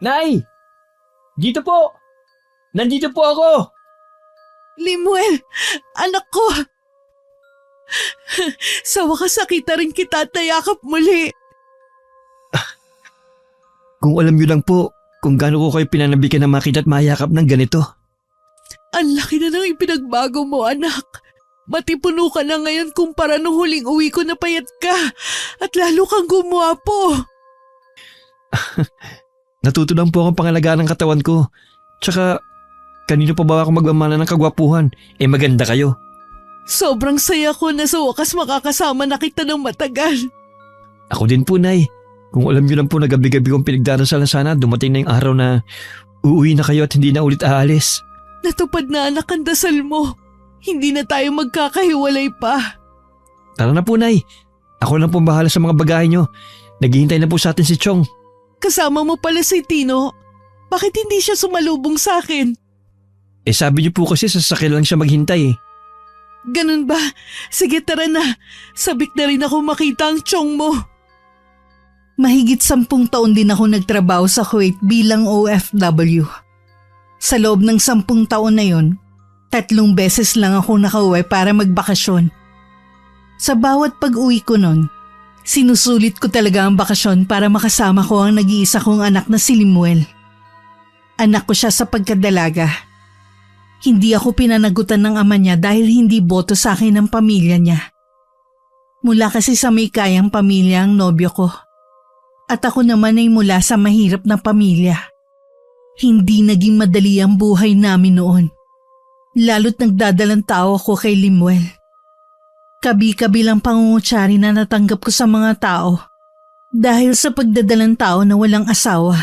Nay! Dito po! Nandito po ako! Limuel, anak ko! Sa wakas nakita rin kita at nayakap muli. Kung alam niyo lang po kung gaano ko kayo pinanabikan na makita at mayakap ng ganito. Ang laki na ng ipinagbago mo, anak. Matipuno ka na ngayon kumpara nung huling uwi ko na payat ka at lalo kang gumwapo. Natuto lang po akong pangalagaan ng katawan ko. Tsaka, kanino pa ba ako magmamana ng kagwapuhan? Maganda kayo. Sobrang saya ko na sa wakas makakasama na kita ng matagal. Ako din po, Nay. Kung alam niyo lang po na gabi-gabi kong pinagdarasal na sana dumating na yung araw na uuwi na kayo at hindi na ulit aalis. Natupad na, anak, ang dasal mo. Hindi na tayo magkakahiwalay pa. Tara na po, Nay. Ako lang po bahala sa mga bagahe niyo. Naghihintay na po sa atin si Chong. Kasama mo pala si Tino. Bakit hindi siya sumalubong sa akin? Sabi niyo po kasi sasakyan lang siya maghintay. Ganun ba? Sige, tara na. Sabik na rin ako makita ang Chong mo. Mahigit 10 taon din ako nagtrabaho sa Kuwait bilang OFW. Sa loob ng 10 taon na yon, 3 beses lang ako nakauwi para magbakasyon. Sa bawat pag-uwi ko nun, sinusulit ko talaga ang bakasyon para makasama ko ang nag-iisa kong anak na si Limuel. Anak ko siya sa pagkadalaga. Hindi ako pinanagutan ng ama niya dahil hindi boto sa akin ang pamilya niya. Mula kasi sa may kayang pamilya ang nobyo ko. At ako naman ay mula sa mahirap na pamilya. Hindi naging madali ang buhay namin noon. Lalo't nagdadalang tao ako kay Limuel. Kabi-kabilang pangungutsari na natanggap ko sa mga tao dahil sa pagdadalang tao na walang asawa.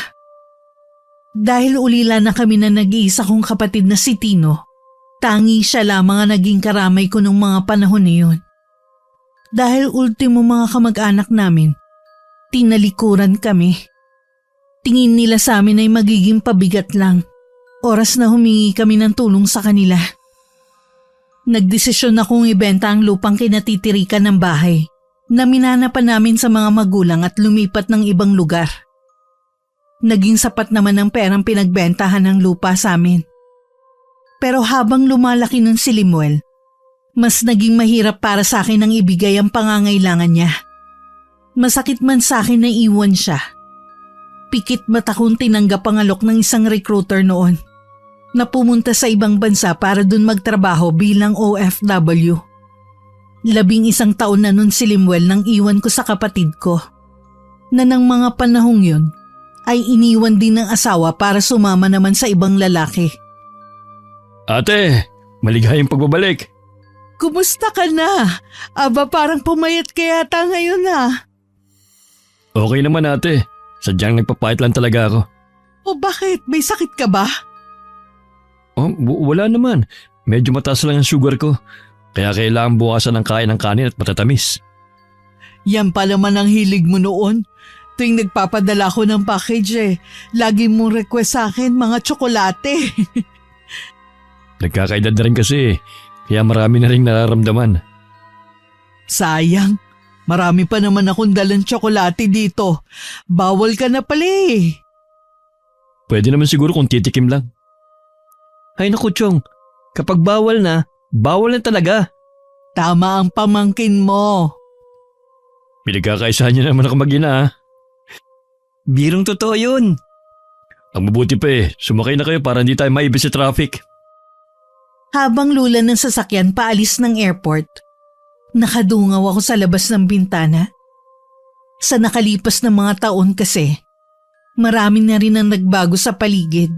Dahil ulila na kami na nag-iisa kong kapatid na si Tino, tangi siya lamang ang naging karamay ko nung mga panahon na yun. Dahil ultimo mga kamag-anak namin, tinalikuran kami. Tingin nila sa amin ay magiging pabigat lang. Oras na humingi kami ng tulong sa kanila. Nagdesisyon akong ibenta ang lupang kinatitirikan ng bahay na minana pa namin sa mga magulang at lumipat ng ibang lugar. Naging sapat naman ang perang pinagbentahan ng lupa sa amin. Pero habang lumalaki nun si Limuel, mas naging mahirap para sa akin ang ibigay ang pangangailangan niya. Masakit man sa akin na iwan siya. Pikit mata kong tinanggap ang alok ng isang recruiter noon na pumunta sa ibang bansa para dun magtrabaho bilang OFW. 11 taon na nun si Limuel nang iwan ko sa kapatid ko na ng mga panahong yun ay iniwan din ng asawa para sumama naman sa ibang lalaki. Ate, maligayang pagbabalik. Kumusta ka na? Aba, parang pumayat ka yata ngayon ah. Okay naman, ate. Sadyang nagpapait lang talaga ako. O bakit? May sakit ka ba? Wala naman. Medyo mataas lang ang sugar ko. Kaya kailangan bukasan ng kain ng kanin at matatamis. Yan pa naman ang hilig mo noon. Tuwing nagpapadala ko ng package lagi mong request sa akin mga tsokolate. Nagkakaedad na rin kasi, kaya marami na rin nararamdaman. Sayang, marami pa naman akong dalang tsokolate dito. Bawal ka na pala eh. Pwede naman siguro kung titikim lang. Ay naku, Chong, kapag bawal na talaga. Tama ang pamangkin mo. Pinagkakaisahan niya naman ako mag-ina ha. Birong totoo yun. Ang mabuti pa sumakay na kayo para hindi tayo maibis sa traffic. Habang lula ng sasakyan paalis ng airport, nakadungaw ako sa labas ng bintana. Sa nakalipas na mga taon kasi, marami na rin ang nagbago sa paligid.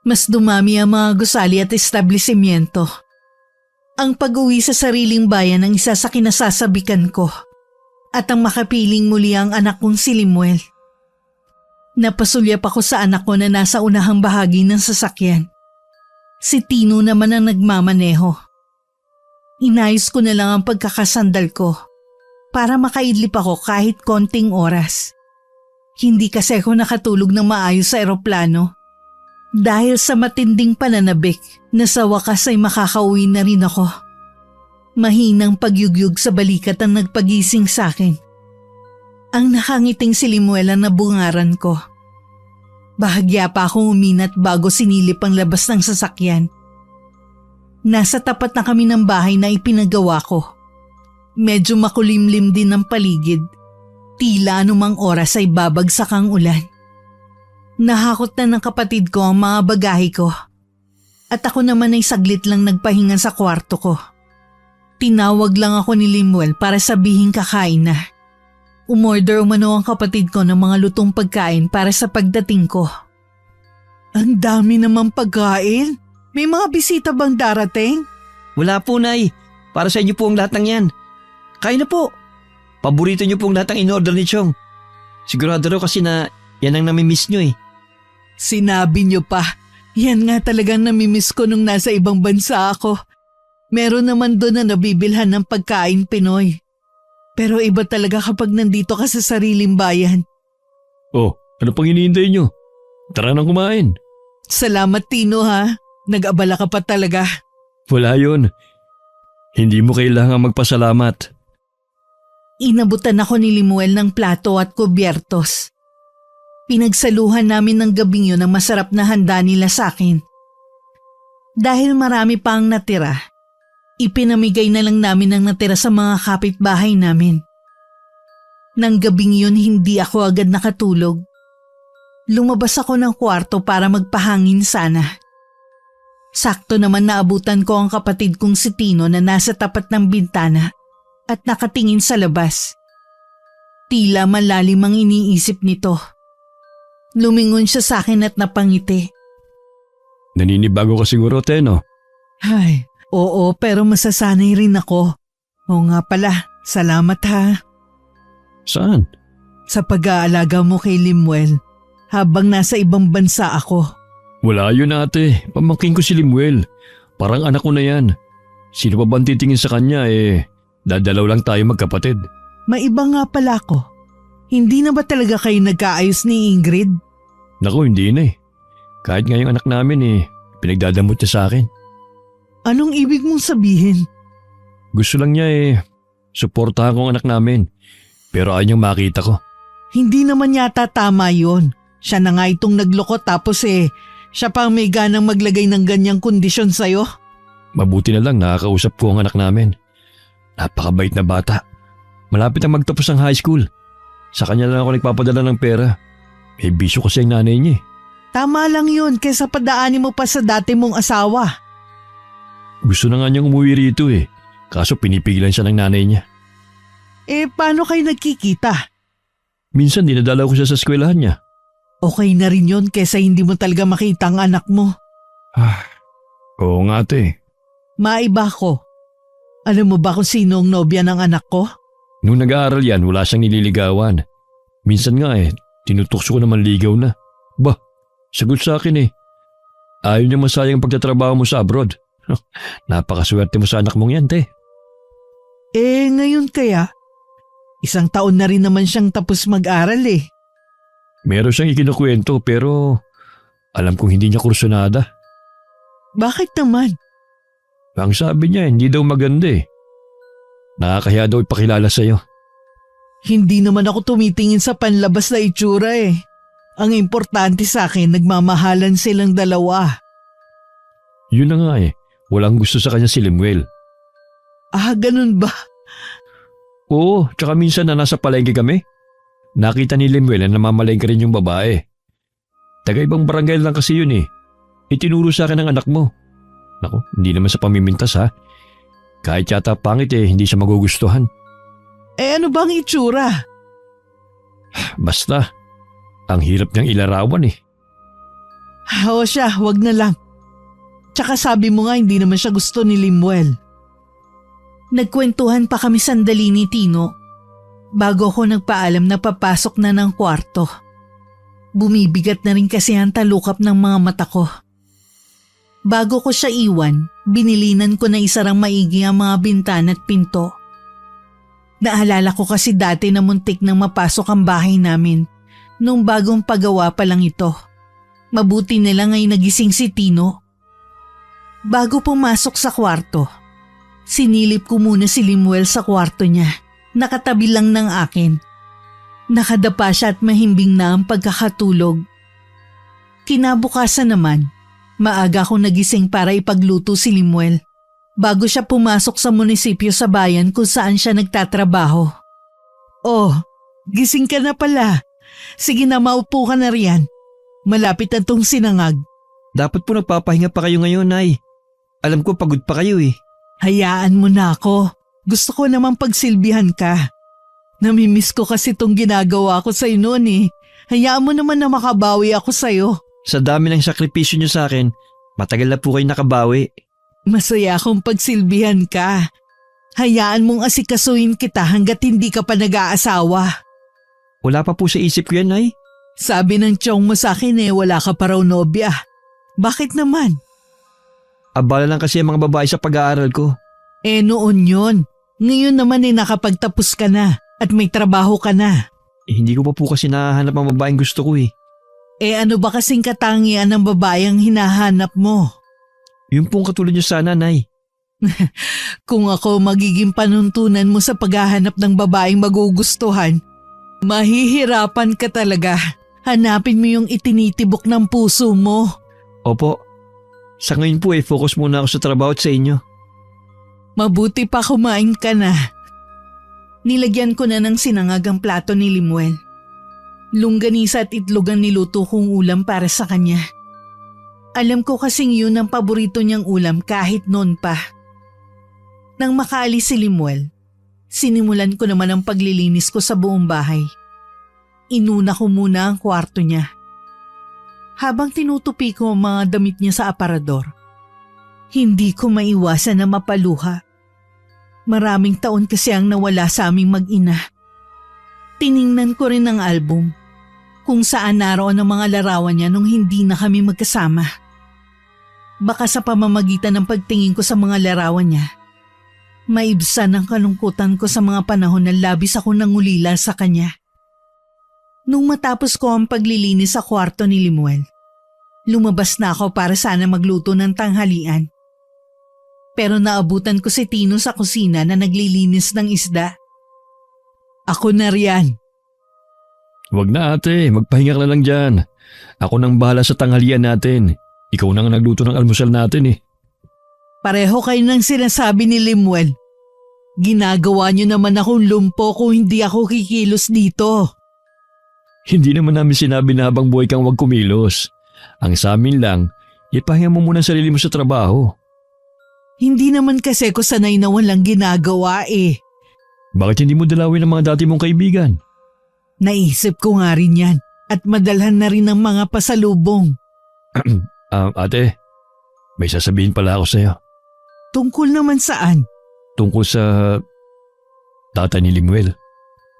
Mas dumami ang mga gusali at establishmento. Ang pag-uwi sa sariling bayan ang isa sa kinasasabikan ko at ang makapiling muli ang anak kong si Limuel. Napasulyap ako sa anak ko na nasa unahang bahagi ng sasakyan. Si Tino naman ang nagmamaneho. Inayos ko na lang ang pagkakasandal ko para makaidlip ako kahit konting oras. Hindi kasi ako nakatulog ng maayos sa eroplano dahil sa matinding pananabik na sa wakas ay makakauwi na rin ako. Mahinang pagyugyug sa balikat ang nagpagising sa akin. Ang nakangiting si Limuel ang nabungaran ko. Bahagya pa akong uminat bago sinilip ang labas ng sasakyan. Nasa tapat na kami ng bahay na ipinagawa ko. Medyo makulimlim din ang paligid. Tila anumang oras ay babagsak ang ulan. Nahakot na ng kapatid ko ang mga bagahe ko. At ako naman ay saglit lang nagpahinga sa kwarto ko. Tinawag lang ako ni Limuel para sabihin kakain na. Umorder umano ang kapatid ko ng mga lutong pagkain para sa pagdating ko. Ang dami namang pagkain. May mga bisita bang darating? Wala po, Nay. Para sa inyo po ang lahat ng yan. Kain na po. Paborito niyo pong lahat ng in-order ni Chong. Sigurado raw kasi na yan ang namimiss niyo eh. Sinabi niyo pa. Yan nga talagang namimiss ko nung nasa ibang bansa ako. Meron naman doon na nabibilhan ng pagkain Pinoy. Pero iba talaga kapag nandito ka sa sariling bayan. Oh, ano pang hinihintay niyo? Tara nang kumain. Salamat Tino ha. Nag-abala ka pa talaga. Wala yun. Hindi mo kailangang magpasalamat. Inabutan ako ni Limuel ng plato at kubyertos. Pinagsaluhan namin ng gabing yun ang masarap na handa nila sa akin. Dahil marami pa ang natira, ipinamigay na lang namin ang natira sa mga kapitbahay namin. Nang gabing yun hindi ako agad nakatulog. Lumabas ako ng kwarto para magpahangin sana. Sakto naman naabutan ko ang kapatid kong si Tino na nasa tapat ng bintana at nakatingin sa labas. Tila malalim ang iniisip nito. Lumingon siya sa akin at napangiti. Naninibago ka siguro, Teno. Ay, oo pero masasanay rin ako. Oo nga pala, salamat ha. Saan? Sa pag-aalaga mo kay Limuel habang nasa ibang bansa ako. Wala yun ate. Pamangkin ko si Limuel. Parang anak ko na yan. Sino pa bang titingin sa kanya dadalaw lang tayo magkapatid. Maiba nga pala ako. Hindi na ba talaga kayo nagkaayos ni Ingrid? Naku, hindi na eh. Kahit nga yung anak namin pinagdadamot niya sa akin. Anong ibig mong sabihin? Gusto lang niya suportahan ko ang anak namin. Pero ayaw niyang makita ko. Hindi naman yata tama yon. Siya na nga itong nagloko tapos siya pa ang may ganang maglagay ng ganyang kondisyon sa'yo. Mabuti na lang nakakausap ko ang anak namin. Napakabait na bata. Malapit na magtapos ng high school. Sa kanya lang ako nagpapadala ng pera. May bisyo kasi ang nanay niya. Tama lang yun kaysa padaanin mo pa sa dati mong asawa. Gusto na nga niyang umuwi rito Kaso pinipigilan siya ng nanay niya. Paano kayo nagkikita? Minsan dinadala ko siya sa eskwelahan niya. Okay na rin yun kaysa hindi mo talaga makita ang anak mo. Oo nga ate. Maiba ko. Alam mo ba kung sino ang nobya ng anak ko? Nung nag-aaral yan, wala siyang nililigawan. Minsan nga tinutokso ko naman ligaw na. Bah, sagot sa akin Ayaw niya masayang pagtatrabaho mo sa abroad. Napakaswerte mo sa anak mong yan, te. Ngayon kaya? 1 taon na rin naman siyang tapos mag-aral Meron siyang ikinukwento pero alam kong hindi niya kursunada. Bakit naman? Ang sabi niya hindi daw maganda Nakakahiya daw ipakilala sa'yo. Hindi naman ako tumitingin sa panlabas na itsura Ang importante sa akin, nagmamahalan silang dalawa. Yun na nga walang gusto sa kanya si Limuel. Ganun ba? Oo, tsaka minsan na nasa palengke kami. Nakita ni Limuel na namamalengke rin yung babae. Taga ibang barangay lang kasi yun Itinuro sa akin ng anak mo. Naku, hindi naman sa pamimintas ha. Kahit yata pangit hindi siya magugustuhan. Ano bang itsura? Basta, ang hirap niyang ilarawan O siya, wag na lang. Tsaka sabi mo nga hindi naman siya gusto ni Limuel. Nagkwentuhan pa kami sandali ni Tino bago ako nagpaalam na papasok na ng kwarto. Bumibigat na rin kasi ang talukap ng mga mata ko. Bago ko siya iwan, binilinan ko na isarang maigi ang mga bintana at pinto. Naalala ko kasi dati na muntik nang mapasok ang bahay namin nung bagong pagawa pa lang ito. Mabuti na lang ay nagising si Tino. Bago pumasok sa kwarto, sinilip ko muna si Limuel sa kwarto niya. Nakatabi lang ng akin. Nakadapa siya at mahimbing na ang pagkakatulog. Kinabukasan naman, maaga akong nagising para ipagluto si Limuel bago siya pumasok sa munisipyo sa bayan kung saan siya nagtatrabaho. Oh, gising ka na pala. Sige na, maupo ka na riyan. Malapit na tong sinangag. Dapat po nagpapahinga pa kayo ngayon, Nay. Alam ko pagod pa kayo eh. Hayaan mo na ako. Gusto ko namang pagsilbihan ka. Namimiss ko kasi tong ginagawa ko sa'yo noon eh. Hayaan mo naman na makabawi ako sa'yo. Sa dami ng sakripisyo niyo sa akin, matagal na po kayo nakabawi. Masaya akong pagsilbihan ka. Hayaan mong asikasuhin kita hanggat hindi ka pa nag-aasawa. Wala pa po sa isip ko yan, Nay. Sabi ng tiyong mo sa akin wala ka pa raw nobya. Bakit naman? Abala lang kasi ang mga babae sa pag-aaral ko. Noon yun. Ngayon naman nakapagtapos ka na at may trabaho ka na. Hindi ko pa po kasi nahahanap ang babaeng gusto ko eh. Ano ba kasing katangian ng babaeng hinahanap mo? Yung pong katulad niyo sana, Nay. Kung ako magiging panuntunan mo sa paghahanap ng babaeng magugustuhan, mahihirapan ka talaga. Hanapin mo yung itinitibok ng puso mo. Opo. Sa ngayon po focus muna ako sa trabaho at sa inyo. Mabuti pa kumain ka na. Nilagyan ko na ng sinangag ang plato ni Limuel. Longganisa at itlog ang niluto kong ulam para sa kanya. Alam ko kasing yun ang paborito niyang ulam kahit noon pa. Nang makaalis si Limuel, sinimulan ko naman ang paglilinis ko sa buong bahay. Inuna ko muna ang kwarto niya. Habang tinutupi ko ang mga damit niya sa aparador, hindi ko maiwasan na mapaluha. Maraming taon kasi ang nawala sa aming mag-ina. Tiningnan ko rin ang album kung saan naroon ang mga larawan niya nung hindi na kami magkasama. Baka sa pamamagitan ng pagtingin ko sa mga larawan niya, maibsan ang kalungkutan ko sa mga panahon na labis ako nangulila sa kanya. Nung matapos ko ang paglilinis sa kwarto ni Limuel, lumabas na ako para sana magluto ng tanghalian. Pero naabutan ko si Tino sa kusina na naglilinis ng isda. Ako na riyan. Wag na ate, magpahinga ka na lang dyan. Ako nang bahala sa tanghalian natin. Ikaw nang nagluto ng almusal natin eh. Pareho kayo ng sinasabi ni Limuel. Ginagawa niyo naman akong lumpo kung hindi ako kikilos dito. Hindi naman namin sinabi na habang buhay kang wag kumilos. Ang sa amin lang, ipahinga mo muna ang sarili mo sa trabaho. Hindi naman kasi ko sanay na walang ginagawa eh. Bakit hindi mo dalawin ang mga dati mong kaibigan? Naisip ko nga rin yan at madalhan na rin ng mga pasalubong. Ate, may sasabihin pala ako sa'yo. Tungkol naman saan? Tungkol sa tatay ni Limuel.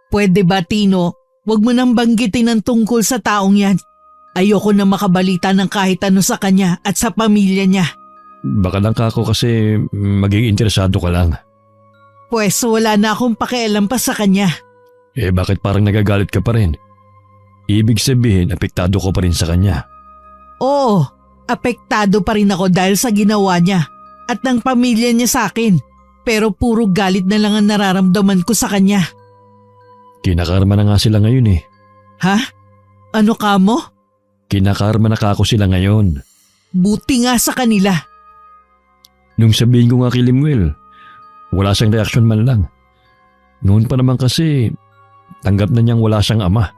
Pwede ba Tino, wag mo nang banggitin ang tungkol sa taong yan. Ayoko na makabalita ng kahit ano sa kanya at sa pamilya niya. Baka lang kako kasi maging interesado ka lang. Pwes wala na akong pakialam pa sa kanya. Bakit parang nagagalit ka pa rin? Ibig sabihin, apektado ko pa rin sa kanya. Oo, apektado pa rin ako dahil sa ginawa niya at ng pamilya niya sa akin. Pero puro galit na lang ang nararamdaman ko sa kanya. Kinakarma na nga sila ngayon eh. Ha? Ano ka mo? Kinakarma na kako sila ngayon. Buti nga sa kanila. Nung sabihin ko nga kay Limuel, wala siyang reaksyon man lang. Noon pa naman kasi, tanggap na niyang wala siyang ama.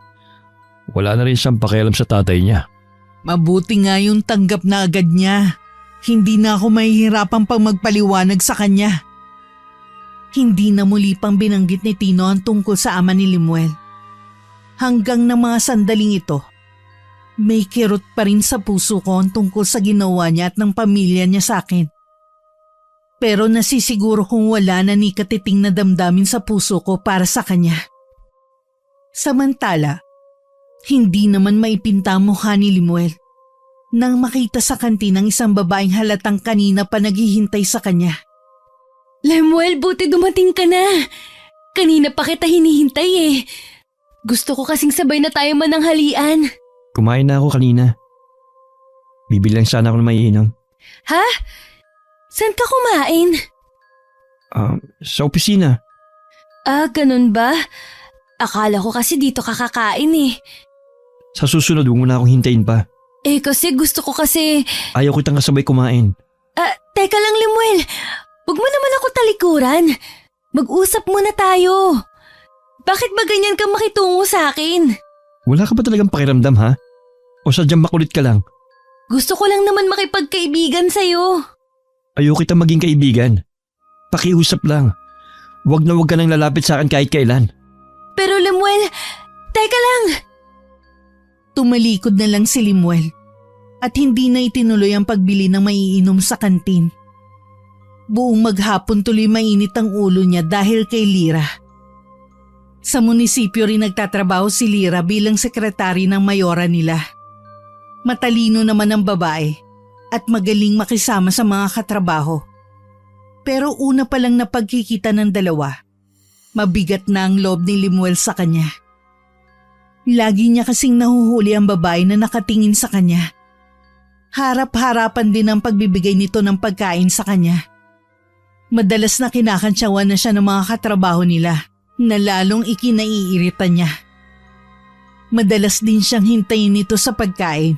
Wala na rin siyang pakialam sa tatay niya. Mabuti nga yung tanggap na agad niya. Hindi na ako mahihirapan pang magpaliwanag sa kanya. Hindi na muli pang binanggit ni Tino ang tungkol sa ama ni Limuel. Hanggang na mga sandaling ito, may kirot pa rin sa puso ko ang tungkol sa ginawa niya at ng pamilya niya sa akin. Pero nasisiguro kong wala na ni katiting na damdamin sa puso ko para sa kanya. Samantala, hindi naman maipinta ang mukha ni Limuel nang makita sa kantin ng isang babaeng halatang kanina pa naghihintay sa kanya. Lemuel, buti dumating ka na. Kanina pa kita hinihintay eh. Gusto ko kasing sabay na tayo mananghalian. Kumain na ako kanina. Bibilang sana ako na maiinom. Ha? Saan ka kumain? Sa opisina. Ganun ba? Akala ko kasi dito ka kakain eh. Sa susunod, huwag mo na akong hintayin pa. Kasi gusto ko kasi… Ayaw kitang kasabay kumain. Teka lang, Lemuel. Huwag mo naman ako talikuran. Mag-usap muna tayo. Bakit ba ganyan ka makitungo sa akin? Wala ka ba talagang pakiramdam ha? O sadyang makulit ka lang? Gusto ko lang naman makipagkaibigan sa'yo. Ayaw kitang maging kaibigan. Pakiusap lang. Huwag na huwag ka nang lalapit sa akin kahit kailan. Pero Lemuel, teka lang. Tumalikod na lang si Lemuel at hindi na itinuloy ang pagbili ng maiinom sa kantin. Buong maghapon tuloy mainit ang ulo niya dahil kay Lyra. Sa munisipyo rin nagtatrabaho si Lyra bilang sekretary ng mayora nila. Matalino naman ang babae at magaling makisama sa mga katrabaho. Pero una pa lang na pagkikita ng dalawa, mabigat na ang loob ni Lemuel sa kanya. Lagi niya kasing nahuhuli ang babae na nakatingin sa kanya. Harap-harapan din ang pagbibigay nito ng pagkain sa kanya. Madalas na kinakantsawan na siya ng mga katrabaho nila na lalong ikinaiirita niya. Madalas din siyang hintayin nito sa pagkain.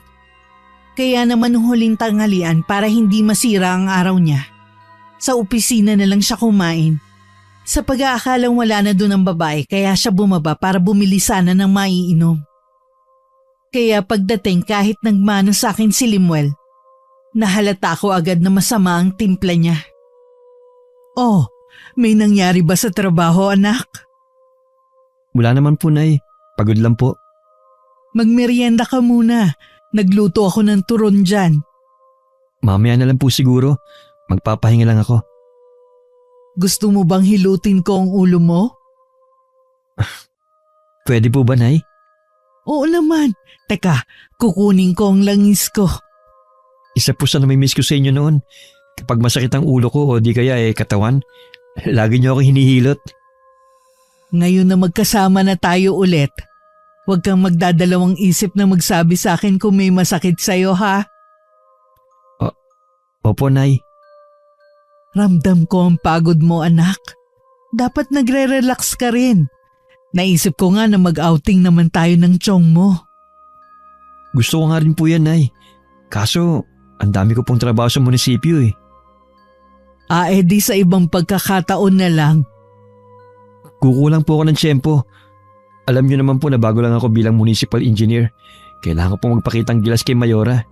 Kaya naman huling tanghalian para hindi masira ang araw niya. Sa opisina na lang siya kumain. Sa pag-aakalang wala na doon ang babae kaya siya bumaba para bumili sana ng maiinom. Kaya pagdating kahit nagmano sa akin si Lemuel, nahalata ko agad na masama ang timpla niya. Oh, may nangyari ba sa trabaho, anak? Wala naman po, Nay. Pagod lang po. Magmerienda ka muna. Nagluto ako ng turon dyan. Mamaya na lang po siguro. Magpapahinga lang ako. Gusto mo bang hilutin ko ang ulo mo? Pwede po ba, Nay? Oo naman. Teka, kukunin ko ang langis ko. Isa po sa namimiss ko sa inyo noon. Kapag masakit ang ulo ko o di kaya katawan, lagi niyo ako hinihilot. Ngayon na magkasama na tayo ulit, huwag kang magdadalawang isip na magsabi sa akin kung may masakit sa'yo, ha? Opo, Nay. Ramdam ko ang pagod mo, anak. Dapat nagre-relax ka rin. Naisip ko nga na mag-outing naman tayo ng tiyong mo. Gusto ko nga rin po yan, Nay. Kaso, ang dami ko pong trabaho sa munisipyo eh. Di sa ibang pagkakataon na lang. Kukulang po ako ng tiyempo. Alam niyo naman po na bago lang ako bilang municipal engineer. Kailangan ko pong magpakitang gilas kay Mayora.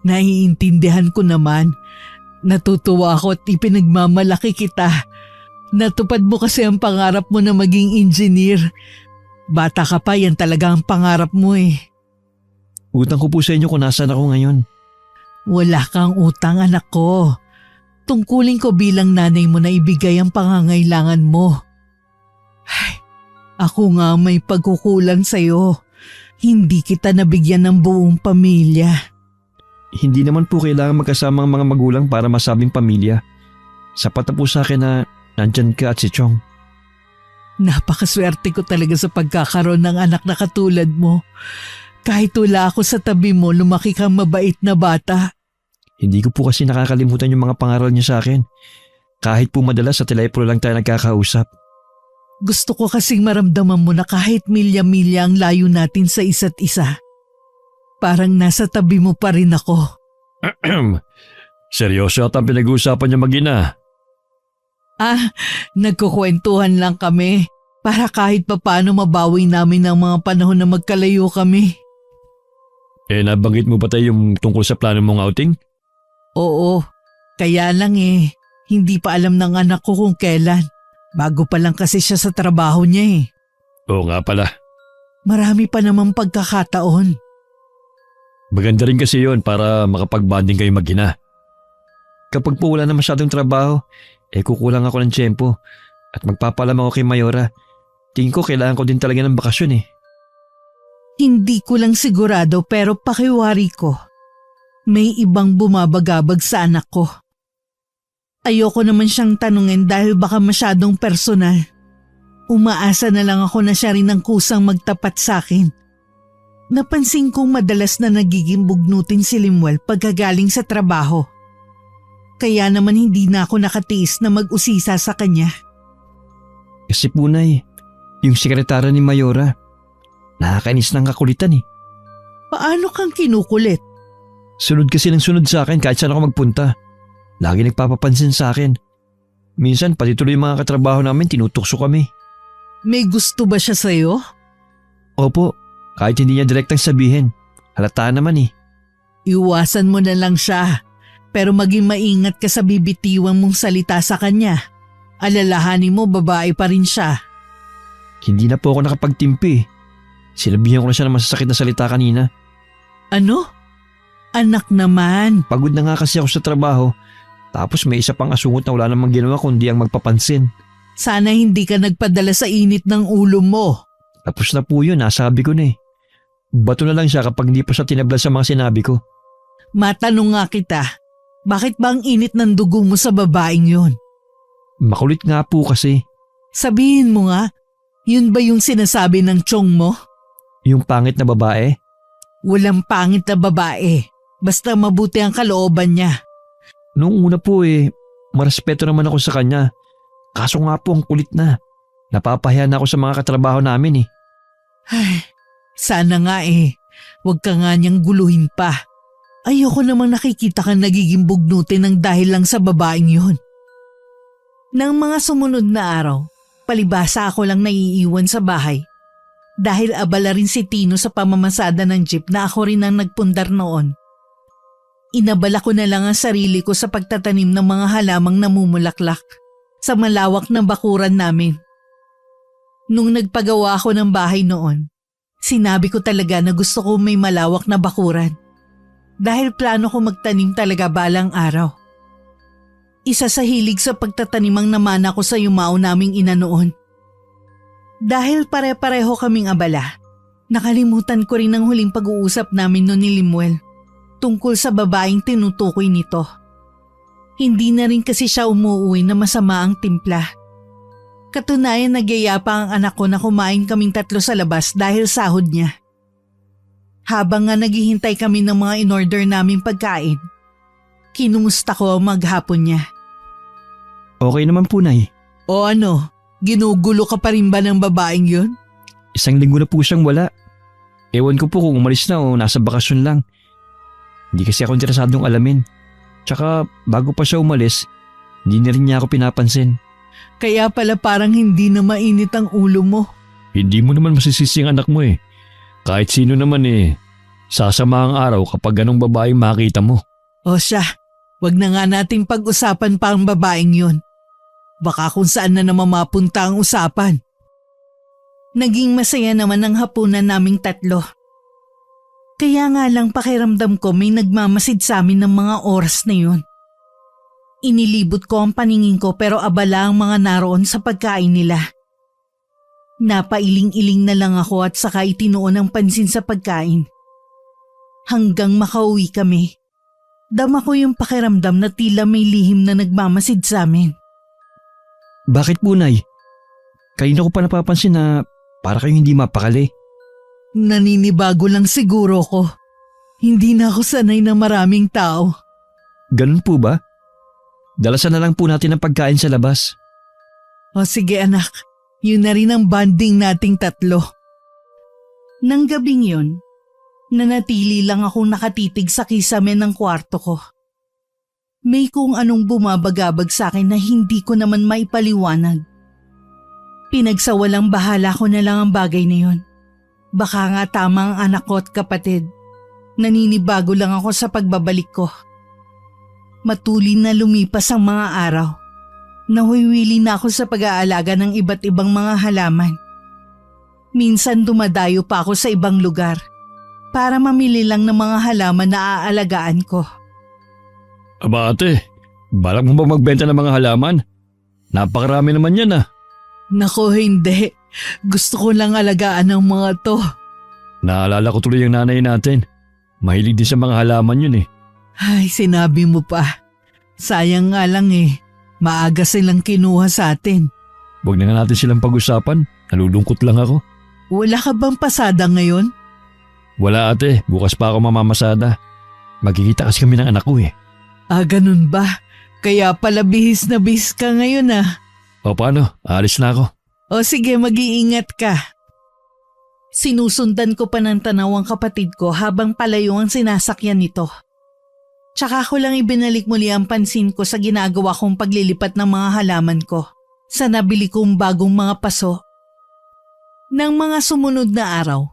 Naiintindihan ko naman. Natutuwa ako at ipinagmamalaki kita. Natupad mo kasi ang pangarap mo na maging engineer. Bata ka pa, yan talaga ang pangarap mo eh. Utang ko po sa inyo kung nasaan ako ngayon. Wala kang utang, anak ko. Tungkulin ko bilang nanay mo na ibigay ang pangangailangan mo. Ay, ako nga may pagkukulang sa'yo. Hindi kita nabigyan ng buong pamilya. Hindi naman po kailangan magkasama ang mga magulang para masabing pamilya. Sapat na po sa akin na nandyan ka at si Chong. Napakaswerte ko talaga sa pagkakaroon ng anak na katulad mo. Kahit wala ako sa tabi mo, lumaki kang mabait na bata. Hindi ko po kasi nakakalimutan yung mga pangaral niyo sa akin. Kahit po madalas sa telepono lang tayo nagkakausap. Gusto ko kasing maramdaman mo na kahit milya-milya ang layo natin sa isa't isa. Parang nasa tabi mo pa rin ako. Seryoso at ang pinag-uusapan niyo mag-ina. Nagkukwentuhan lang kami para kahit papaano mabawi namin ang mga panahon na magkalayo kami. Nabanggit mo ba tayo yung tungkol sa plano mong outing? Oo, kaya lang hindi pa alam ng anak ko kung kailan. Bago pa lang kasi siya sa trabaho niya eh. Oo nga pala. Marami pa namang pagkakataon. Maganda rin kasi yon para makapag-bonding kayo mag-ina. Kapag po wala na masyadong trabaho, kukulang ako ng tiyempo at magpapalam ako kay Mayora. Tingin ko kailangan ko din talaga ng bakasyon eh. Hindi ko lang sigurado pero pakiwari ko. May ibang bumabagabag sa anak ko. Ayoko naman siyang tanungin dahil baka masyadong personal. Umaasa na lang ako na siya rin ang kusang magtapat sa akin. Napansin kong madalas na nagiging bugnutin si Lemuel pagkagaling sa trabaho. Kaya naman hindi na ako nakatiis na mag-usisa sa kanya. Kasi punay, yung sekretara ni Mayora, nakakainis ng kakulitan eh. Paano kang kinukulit? Sunod kasi ng sunod sa akin kahit saan ako magpunta. Lagi nagpapapansin sa akin. Minsan pati tuloy yung mga katrabaho namin tinutukso kami. May gusto ba siya sa'yo? Opo, kahit hindi niya direktang sabihin. Halata naman eh. Iwasan mo na lang siya. Pero maging maingat ka sa bibitiwang mong salita sa kanya. Alalahanin mo babae pa rin siya. Hindi na po ako nakapagtimpi. Sinabihan ko na siya ng masasakit na salita kanina. Ano? Anak naman. Pagod na nga kasi ako sa trabaho. Tapos may isa pang asungot na wala namang ginawa kundi ang magpapansin. Sana hindi ka nagpadala sa init ng ulo mo. Tapos na po yun, nasabi ko na eh. Bato na lang siya kapag hindi pa siya tinabla sa mga sinabi ko. Matanong nga kita, bakit ba ang init ng dugo mo sa babaeng yun? Makulit nga po kasi. Sabihin mo nga, yun ba yung sinasabi ng tiyong mo? Yung pangit na babae? Walang pangit na babae. Basta mabuti ang kalooban niya. Noong una po marespeto naman ako sa kanya. Kaso nga po ang kulit na. Napapahiya na ako sa mga katrabaho namin eh. Ay, sana nga huwag ka nga niyang guluhin pa. Ayoko namang nakikita kang nagiging bugnutin ng dahil lang sa babaeng yun. Nang mga sumunod na araw, palibasa ako lang naiiwan sa bahay. Dahil abala rin si Tino sa pamamasada ng jeep na ako rin ang nagpundar noon. Inabala ko na lang ang sarili ko sa pagtatanim ng mga halamang namumulaklak sa malawak na bakuran namin. Nung nagpagawa ako ng bahay noon, sinabi ko talaga na gusto ko may malawak na bakuran. Dahil plano ko magtanim talaga balang araw. Isa sa hilig sa pagtatanim ang namana ko sa yumao naming ina noon. Dahil pare-pareho kaming abala, nakalimutan ko rin ang huling pag-uusap namin noon ni Limuel tungkol sa babaeng tinutukoy nito. Hindi na rin kasi siya umuwi na masama ang timpla. Katunayan nagyaya pa ang anak ko na kumain kaming 3 sa labas dahil sahod niya. Habang nga naghihintay kami ng mga in-order naming pagkain, kinumusta ko ang maghapon niya. Okay naman po, Nay. O ano, ginugulo ka pa rin ba ng babaeng yun? 1 linggo na po siyang wala. Ewan ko po kung umalis na o nasa bakasyon lang. Hindi kasi ako interesadong alamin. Tsaka bago pa siya umalis, hindi na rin niya ako pinapansin. Kaya pala parang hindi na mainit ang ulo mo. Hindi mo naman masisisi ang anak mo eh. Kahit sino naman sasama ang araw kapag ganong babaeng makita mo. O siya, wag na nga nating pag-usapan pa ang babaeng yun. Baka kung saan na naman mapunta ang usapan. Naging masaya naman ang hapunan naming 3. Kaya nga lang pakiramdam ko may nagmamasid sa amin ng mga oras na yun. Inilibot ko ang paningin ko pero abala ang mga naroon sa pagkain nila. Napailing-iling na lang ako at saka itinuon ang pansin sa pagkain. Hanggang makauwi kami, dama ko yung pakiramdam na tila may lihim na nagmamasid sa amin. Bakit po, Nay? Kanina ko pa napapansin na para kayong hindi mapakali. Naninibago lang siguro ko. Hindi na ako sanay na maraming tao. Ganun po ba? Dalasan na lang po natin ang pagkain sa labas. O sige anak, yun na rin ang bonding nating 3. Nang gabing yun, nanatili lang akong nakatitig sa kisame ng kwarto ko. May kung anong bumabagabag sa akin na hindi ko naman maipaliwanag. Pinagsawalang bahala ko na lang ang bagay na yun. Baka nga tama ang anak ko at kapatid. Naninibago lang ako sa pagbabalik ko. Matulin na lumipas ang mga araw. Nahuwili na ako sa pag-aalaga ng iba't ibang mga halaman. Minsan dumadayo pa ako sa ibang lugar para mamili lang ng mga halaman na aalagaan ko. Aba ate, balak mo ba magbenta ng mga halaman? Napakarami naman yan ah. Nako hindi. Gusto ko lang alagaan ang mga to. Naalala ko tuloy yung nanay natin. Mahilig din sa mga halaman yun eh. Ay, sinabi mo pa. Sayang nga lang maaga silang kinuha sa atin. Huwag na nga natin silang pag-usapan. Nalulungkot lang ako. Wala ka bang pasada ngayon? Wala ate, bukas pa ako mamamasada. Magkikita kasi kami ng anak ko eh. Ah, ganun ba? Kaya pala bihis na bihis ka ngayon ah. O paano, aalis na ako. O sige, mag-iingat ka. Sinusundan ko pa ng tanaw ang kapatid ko habang palayo ang sinasakyan nito. Tsaka ko lang ibinalik muli ang pansin ko sa ginagawa kong paglilipat ng mga halaman ko sa nabili kong bagong mga paso. Nang mga sumunod na araw,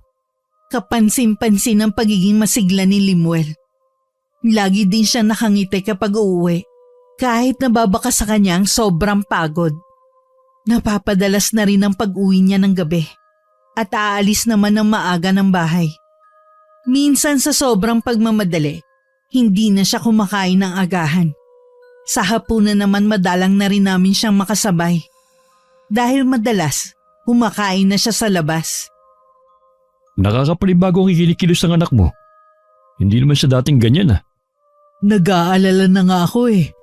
kapansin-pansin ang pagiging masigla ni Limuel. Lagi din siya nakangiti kapag uuwi, kahit nababaka sa kanya ang sobrang pagod. Napapadalas na rin ang pag-uwi niya ng gabi at aalis naman ng maaga ng bahay. Minsan sa sobrang pagmamadali, hindi na siya kumakain ng agahan. Sa hapunan naman madalang na rin namin siyang makasabay. Dahil madalas, kumakain na siya sa labas. Nakakapanibago ang ikinikilos ng anak mo. Hindi naman siya dating ganyan ah. Nag-aalala na nga ako eh.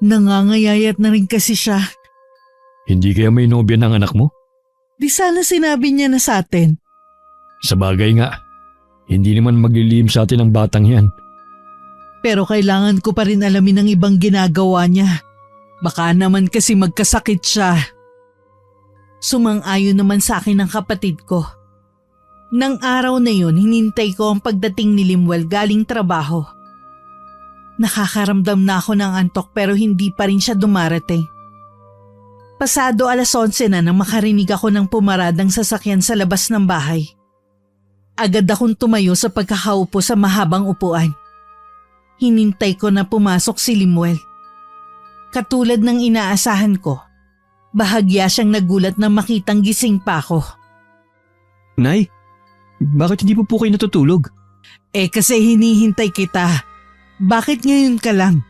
Nangangayayat na rin kasi siya. Hindi kaya may nobya ng anak mo? Di sana sinabi niya na sa atin. Sa bagay nga, hindi naman maglilihim sa atin ang batang yan. Pero kailangan ko pa rin alamin ang ibang ginagawa niya. Baka naman kasi magkasakit siya. Sumang-ayon naman sa akin ang kapatid ko. Nang araw na yun, hinintay ko ang pagdating ni Limuel galing trabaho. Nakakaramdam na ako ng antok pero hindi pa rin siya dumarating. Pasado 11:00 na nang makarinig ako ng pumaradang sasakyan sa labas ng bahay. Agad akong tumayo sa pagkakaupo sa mahabang upuan. Hinintay ko na pumasok si Limuel. Katulad ng inaasahan ko, bahagya siyang nagulat na makitang gising pa ako. Nay, bakit hindi po kayo natutulog? Kasi hinihintay kita. Bakit ngayon ka lang?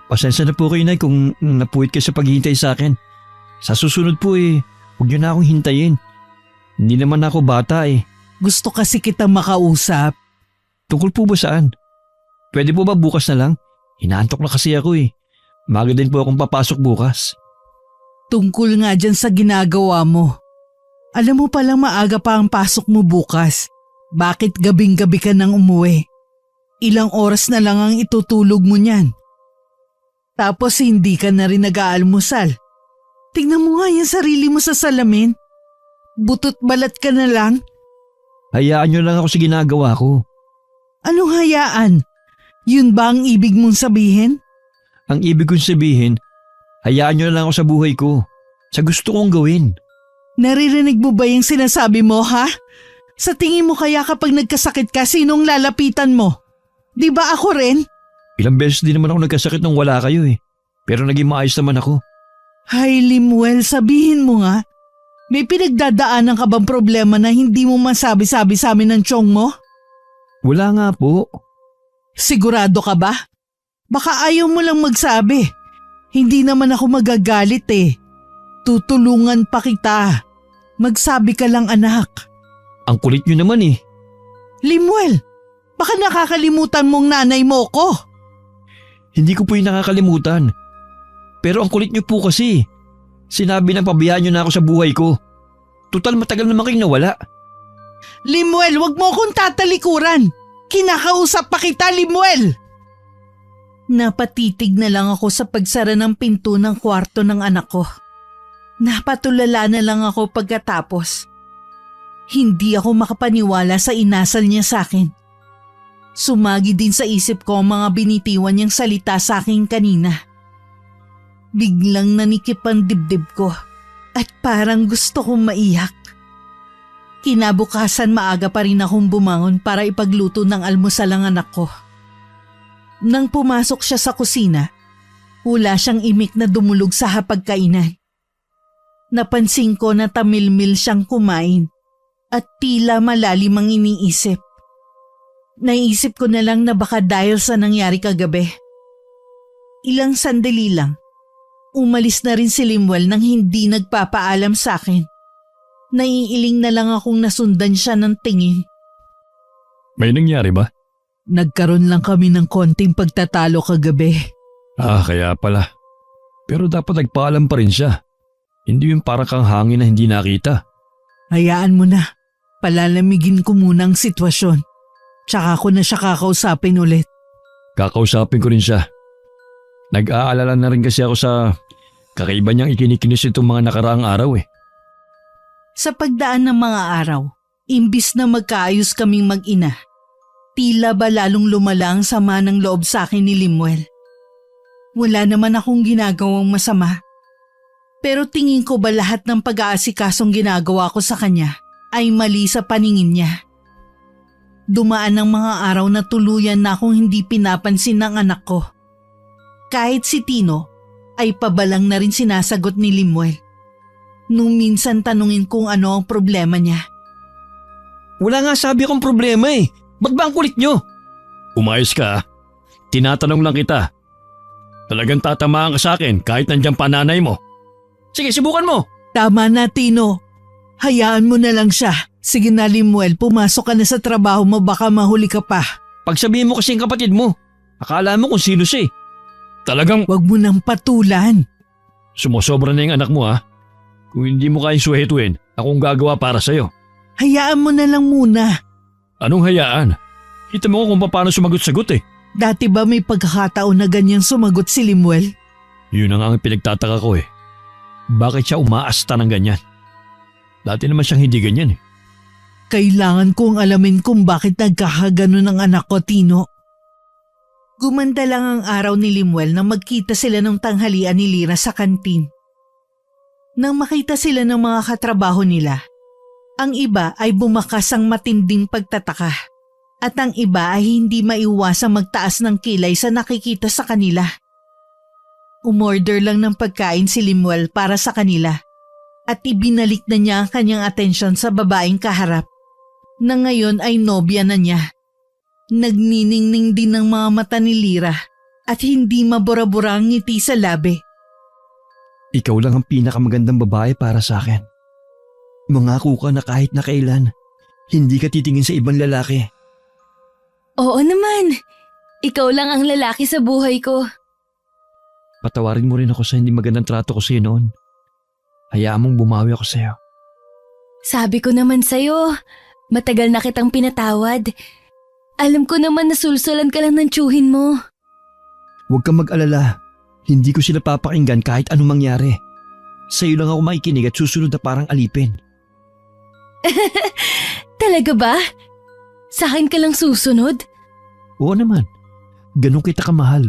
Pasensya na po kayo, Nay, kung napuwit kayo sa paghihintay sa akin. Sa susunod po huwag niyo na akong hintayin. Hindi naman ako bata eh. Gusto kasi kita makausap. Tungkol po ba saan? Pwede po ba bukas na lang? Hinaantok na kasi ako eh. Maaga din po akong papasok bukas. Tungkol nga dyan sa ginagawa mo. Alam mo palang maaga pa ang pasok mo bukas. Bakit gabing-gabi ka nang umuwi? Ilang oras na lang ang itutulog mo niyan. Tapos hindi ka na rin nag-aalmusal. Tingnan mo nga yung sarili mo sa salamin. Butot balat ka na lang. Hayaan niyo lang ako sa ginagawa ko. Anong hayaan? Yun ba ang ibig mong sabihin? Ang ibig kong sabihin, hayaan niyo lang ako sa buhay ko. Sa gusto kong gawin. Naririnig mo ba yung sinasabi mo, ha? Sa tingin mo kaya kapag nagkasakit ka, sinong lalapitan mo? Di ba ako rin? Ilang beses din naman ako nagkasakit nung wala kayo eh. Pero naging maayos naman ako. Hay Limuel, sabihin mo nga. May pinagdadaanan ka bang problema na hindi mo masabi-sabi sa amin ng tiyong mo? Wala nga po. Sigurado ka ba? Baka ayaw mo lang magsabi. Hindi naman ako magagalit eh. Tutulungan pa kita. Magsabi ka lang anak. Ang kulit niyo naman eh. Limuel, baka nakakalimutan mong nanay mo ko. Hindi ko po yung nakakalimutan. Pero ang kulit niyo po kasi. Sinabi na pabayaan niyo na ako sa buhay ko. Total matagal naman kayong nawala. Limuel, wag mo akong tatalikuran. Kinakausap pa kita, Limuel. Napatitig na lang ako sa pagsara ng pinto ng kwarto ng anak ko. Napatulala na lang ako pagkatapos. Hindi ako makapaniwala sa inasal niya sa akin. Sumagi din sa isip ko ang mga binitiwan niyang salita sa akin kanina. Biglang nanikip ang dibdib ko at parang gusto kong maiyak. Kinabukasan maaga pa rin akong bumangon para ipagluto ng almusal ang anak ko. Nang pumasok siya sa kusina, wala siyang imik na dumulog sa hapagkainan. Napansin ko na tamilmil siyang kumain at tila malalim ang iniisip. Naisip ko na lang na baka dahil sa nangyari kagabi. Ilang sandali lang, umalis na rin si Limuel nang hindi nagpapaalam sa akin. Naiiling na lang akong nasundan siya ng tingin. May nangyari ba? Nagkaroon lang kami ng konting pagtatalo kagabi. Kaya pala. Pero dapat nagpaalam pa rin siya. Hindi yung parang kang hangin na hindi nakita. Hayaan mo na. Palalamigin ko muna ang sitwasyon. Tsaka ko na siya kakausapin ulit. Kakausapin ko rin siya. Nag-aalala na rin kasi ako sa kakaiba niyang ikinikinis itong mga nakaraang araw eh. Sa pagdaan ng mga araw, Imbis na magkaayos kaming mag-ina, tila ba lalong lumala ang sama ng loob sa akin ni Limuel. Wala naman akong ginagawang masama. Pero tingin ko ba lahat ng pag-aasikasong ginagawa ko sa kanya ay mali sa paningin niya? Dumaan ang mga araw na tuluyan na akong hindi pinapansin ng anak ko. Kahit si Tino ay pabalang na rin sinasagot ni Limuel. Nung minsan tanungin kung ano ang problema niya. Wala nga sabi akong problema eh. Ba't ba ang kulit nyo? Umayos ka. Tinatanong lang kita. Talagang tatamaan ka sa akin kahit nandiyan pa nanay mo. Sige, subukan mo. Tama na, Tino. Hayaan mo na lang siya. Sige na, Limuel, pumasok ka na sa trabaho mo, baka mahuli ka pa. Pagsabihin mo kasing kapatid mo, akala mo kung sino siya eh. Talagang Huwag mo nang patulan. sumosobra na yung anak mo ha. Kung hindi mo kayang suhetuin, akong gagawa para sa'yo. Hayaan mo na lang muna. Anong hayaan? Kita mo kung paano sumagot-sagot eh. Dati ba may pagkakataon na ganyang sumagot si Limuel? Yun ang pinagtataka ko eh. Bakit siya umaasta ng ganyan? Dati naman siyang hindi ganyan eh. Kailangan kong alamin kung bakit nagkakaganon ang anak ko, Tino. Gumanda lang ang araw ni Limuel nang magkita sila ng tanghalian ni Lira sa kantin. Nang makita sila ng mga katrabaho nila, ang iba ay bumakas ang matinding pagtataka at ang iba ay hindi maiwasang magtaas ng kilay sa nakikita sa kanila. Umorder lang ng pagkain si Limuel para sa kanila at ibinalik na niya ang kanyang atensyon sa babaeng kaharap na ngayon ay nobya na niya. Nagniningning din ng mga mata ni Lira at hindi mabura-bura ang ngiti sa labi. Ikaw lang ang pinakamagandang babae para sa akin. Mangako ka na kahit na kailan, hindi ka titingin sa ibang lalaki. Oo naman. Ikaw lang ang lalaki sa buhay ko. Patawarin mo rin ako sa hindi magandang trato ko sa'yo noon. Hayaan mong bumawi ako sa'yo. Sabi ko naman sa'yo, matagal na kitang pinatawad. Alam ko naman na sulsulan ka lang ng tiyuhin mo. Huwag kang mag-alala. Hindi ko sila papakinggan kahit anong mangyari. Sa'yo lang ako makikinig at susunod na parang alipin. Talaga ba? Sa akin ka lang susunod? Oo naman. Ganun kita kamahal.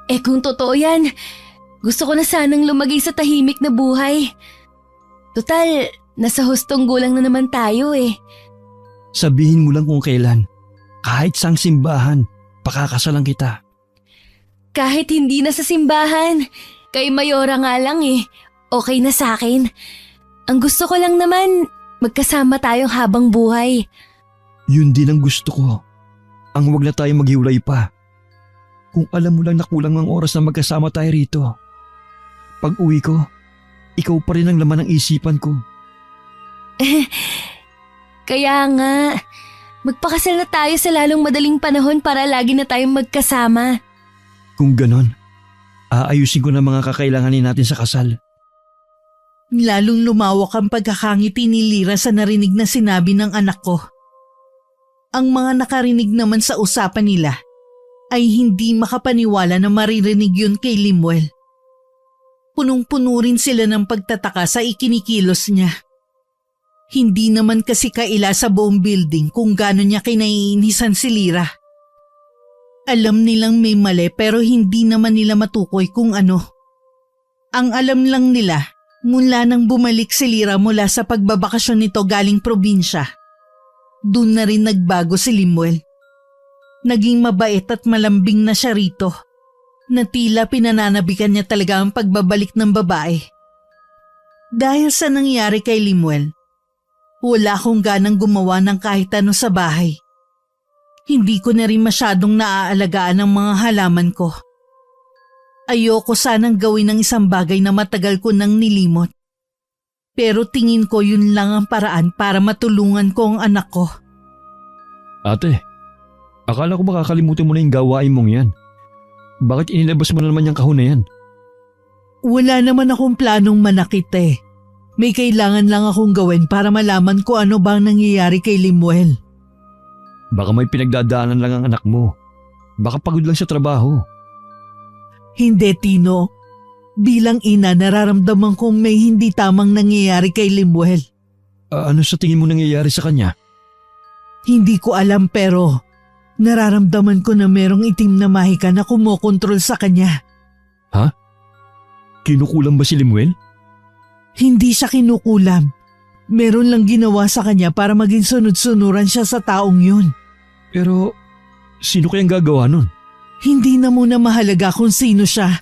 Eh kung totoo yan, gusto ko na sanang lumagay sa tahimik na buhay. Total, nasa hustong gulang na naman tayo eh. Sabihin mo lang kung kailan. Kahit sang simbahan, pakakasalan kita. Kahit hindi na sa simbahan, kay Mayora nga lang eh. Okay na sa akin. Ang gusto ko lang naman, magkasama tayong habang buhay. Yun din ang gusto ko. Ang wag na tayo maghiwalay pa. Kung alam mo lang na kulang ang oras na magkasama tayo rito. Pag uwi ko, ikaw pa rin ang laman ng isipan ko. Kaya nga, magpakasal na tayo sa lalong madaling panahon para lagi na tayong magkasama. Kung ganon, aayusin ko na mga kakailanganin natin sa kasal. Lalong lumawak ang pagkakangiti ni Lira sa narinig na sinabi ng anak ko. Ang mga nakarinig naman sa usapan nila ay hindi makapaniwala na maririnig yun kay Limuel. Punong-puno rin sila ng pagtataka sa ikinikilos niya. Hindi naman kasi kaila sa buong building kung gaano niya kinaiinisan si Lira. Alam nilang may mali pero hindi naman nila matukoy kung ano. Ang alam lang nila, mula nang bumalik si Lira mula sa pagbabakasyon nito galing probinsya, doon na rin nagbago si Limuel. Naging mabait at malambing na siya rito, na tila pinananabikan niya talaga ang pagbabalik ng babae. Dahil sa nangyari kay Limuel, wala akong ganang gumawa ng kahit ano sa bahay. Hindi ko na rin masyadong naaalagaan ang mga halaman ko. Ayoko sanang gawin ng isang bagay na matagal ko nang nilimot. Pero tingin ko yun lang ang paraan para matulungan ko ang anak ko. Ate, akala ko makakalimutan mo na yung gawain mong yan. Bakit inilabas mo na naman yung kahon na yan? Wala naman akong planong manakit eh. May kailangan lang akong gawin para malaman ko ano bang nangyayari kay Limuel. Baka may pinagdadaanan lang ang anak mo. Baka pagod lang sa trabaho. Hindi, Tino. Bilang ina, nararamdaman kong may hindi tamang nangyayari kay Limuel. Ano sa tingin mo nangyayari sa kanya? Hindi ko alam pero nararamdaman ko na merong itim na mahika na kumokontrol sa kanya. Kinukulam ba si Limuel? Hindi siya kinukulam. Meron lang ginawa sa kanya para maging sunod-sunuran siya sa taong yun. Pero sino kayang gagawa nun? Hindi na muna mahalaga kung sino siya.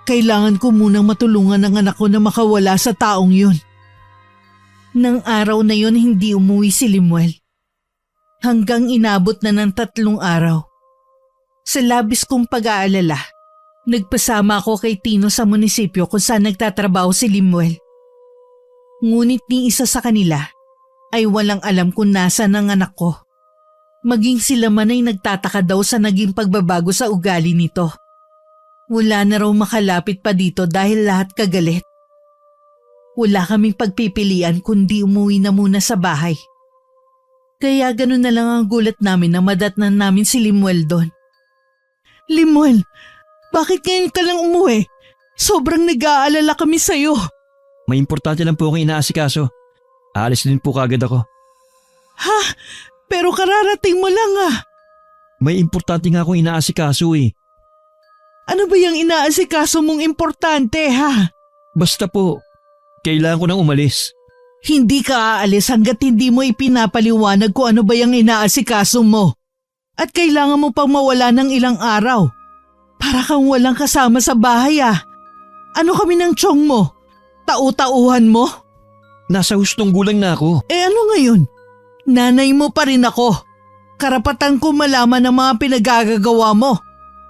Kailangan ko munang matulungan ng anak ko na makawala sa taong yun. Nang araw na yun hindi umuwi si Limuel. Hanggang inabot na ng 3 araw. Sa labis kong pag-aalala, nagpasama ako kay Tino sa munisipyo kung saan nagtatrabaho si Limuel. Ngunit ni isa sa kanila ay walang alam kung nasa ng anak ko. Maging sila man ay nagtataka daw sa naging pagbabago sa ugali nito. Wala na raw makalapit pa dito dahil lahat kagalit. Wala kaming pagpipilian kundi umuwi na muna sa bahay. Kaya ganun na lang ang gulat namin na madatnan namin si Limuel doon. Limuel, bakit ngayon ka lang umuwi? Sobrang nag-aalala kami sa'yo. May importante lang po akong inaasikaso. Aalis din po kagad ako. Ha? Pero kararating mo lang ah. May importante nga akong inaasikaso eh. Ano ba yung inaasikaso mong importante ha? Basta po, kailangan ko nang umalis. Hindi ka aalis hanggat hindi mo ipinapaliwanag kung ano ba yung inaasikaso mo. At kailangan mo pang mawala ng ilang araw. Para kang walang kasama sa bahay ah. Ano kami ng tiyong mo? Tau-tauhan mo? Nasa hustong gulang na ako. Eh ano ngayon? Nanay mo pa rin ako. Karapatan ko malaman ang mga pinagagagawa mo.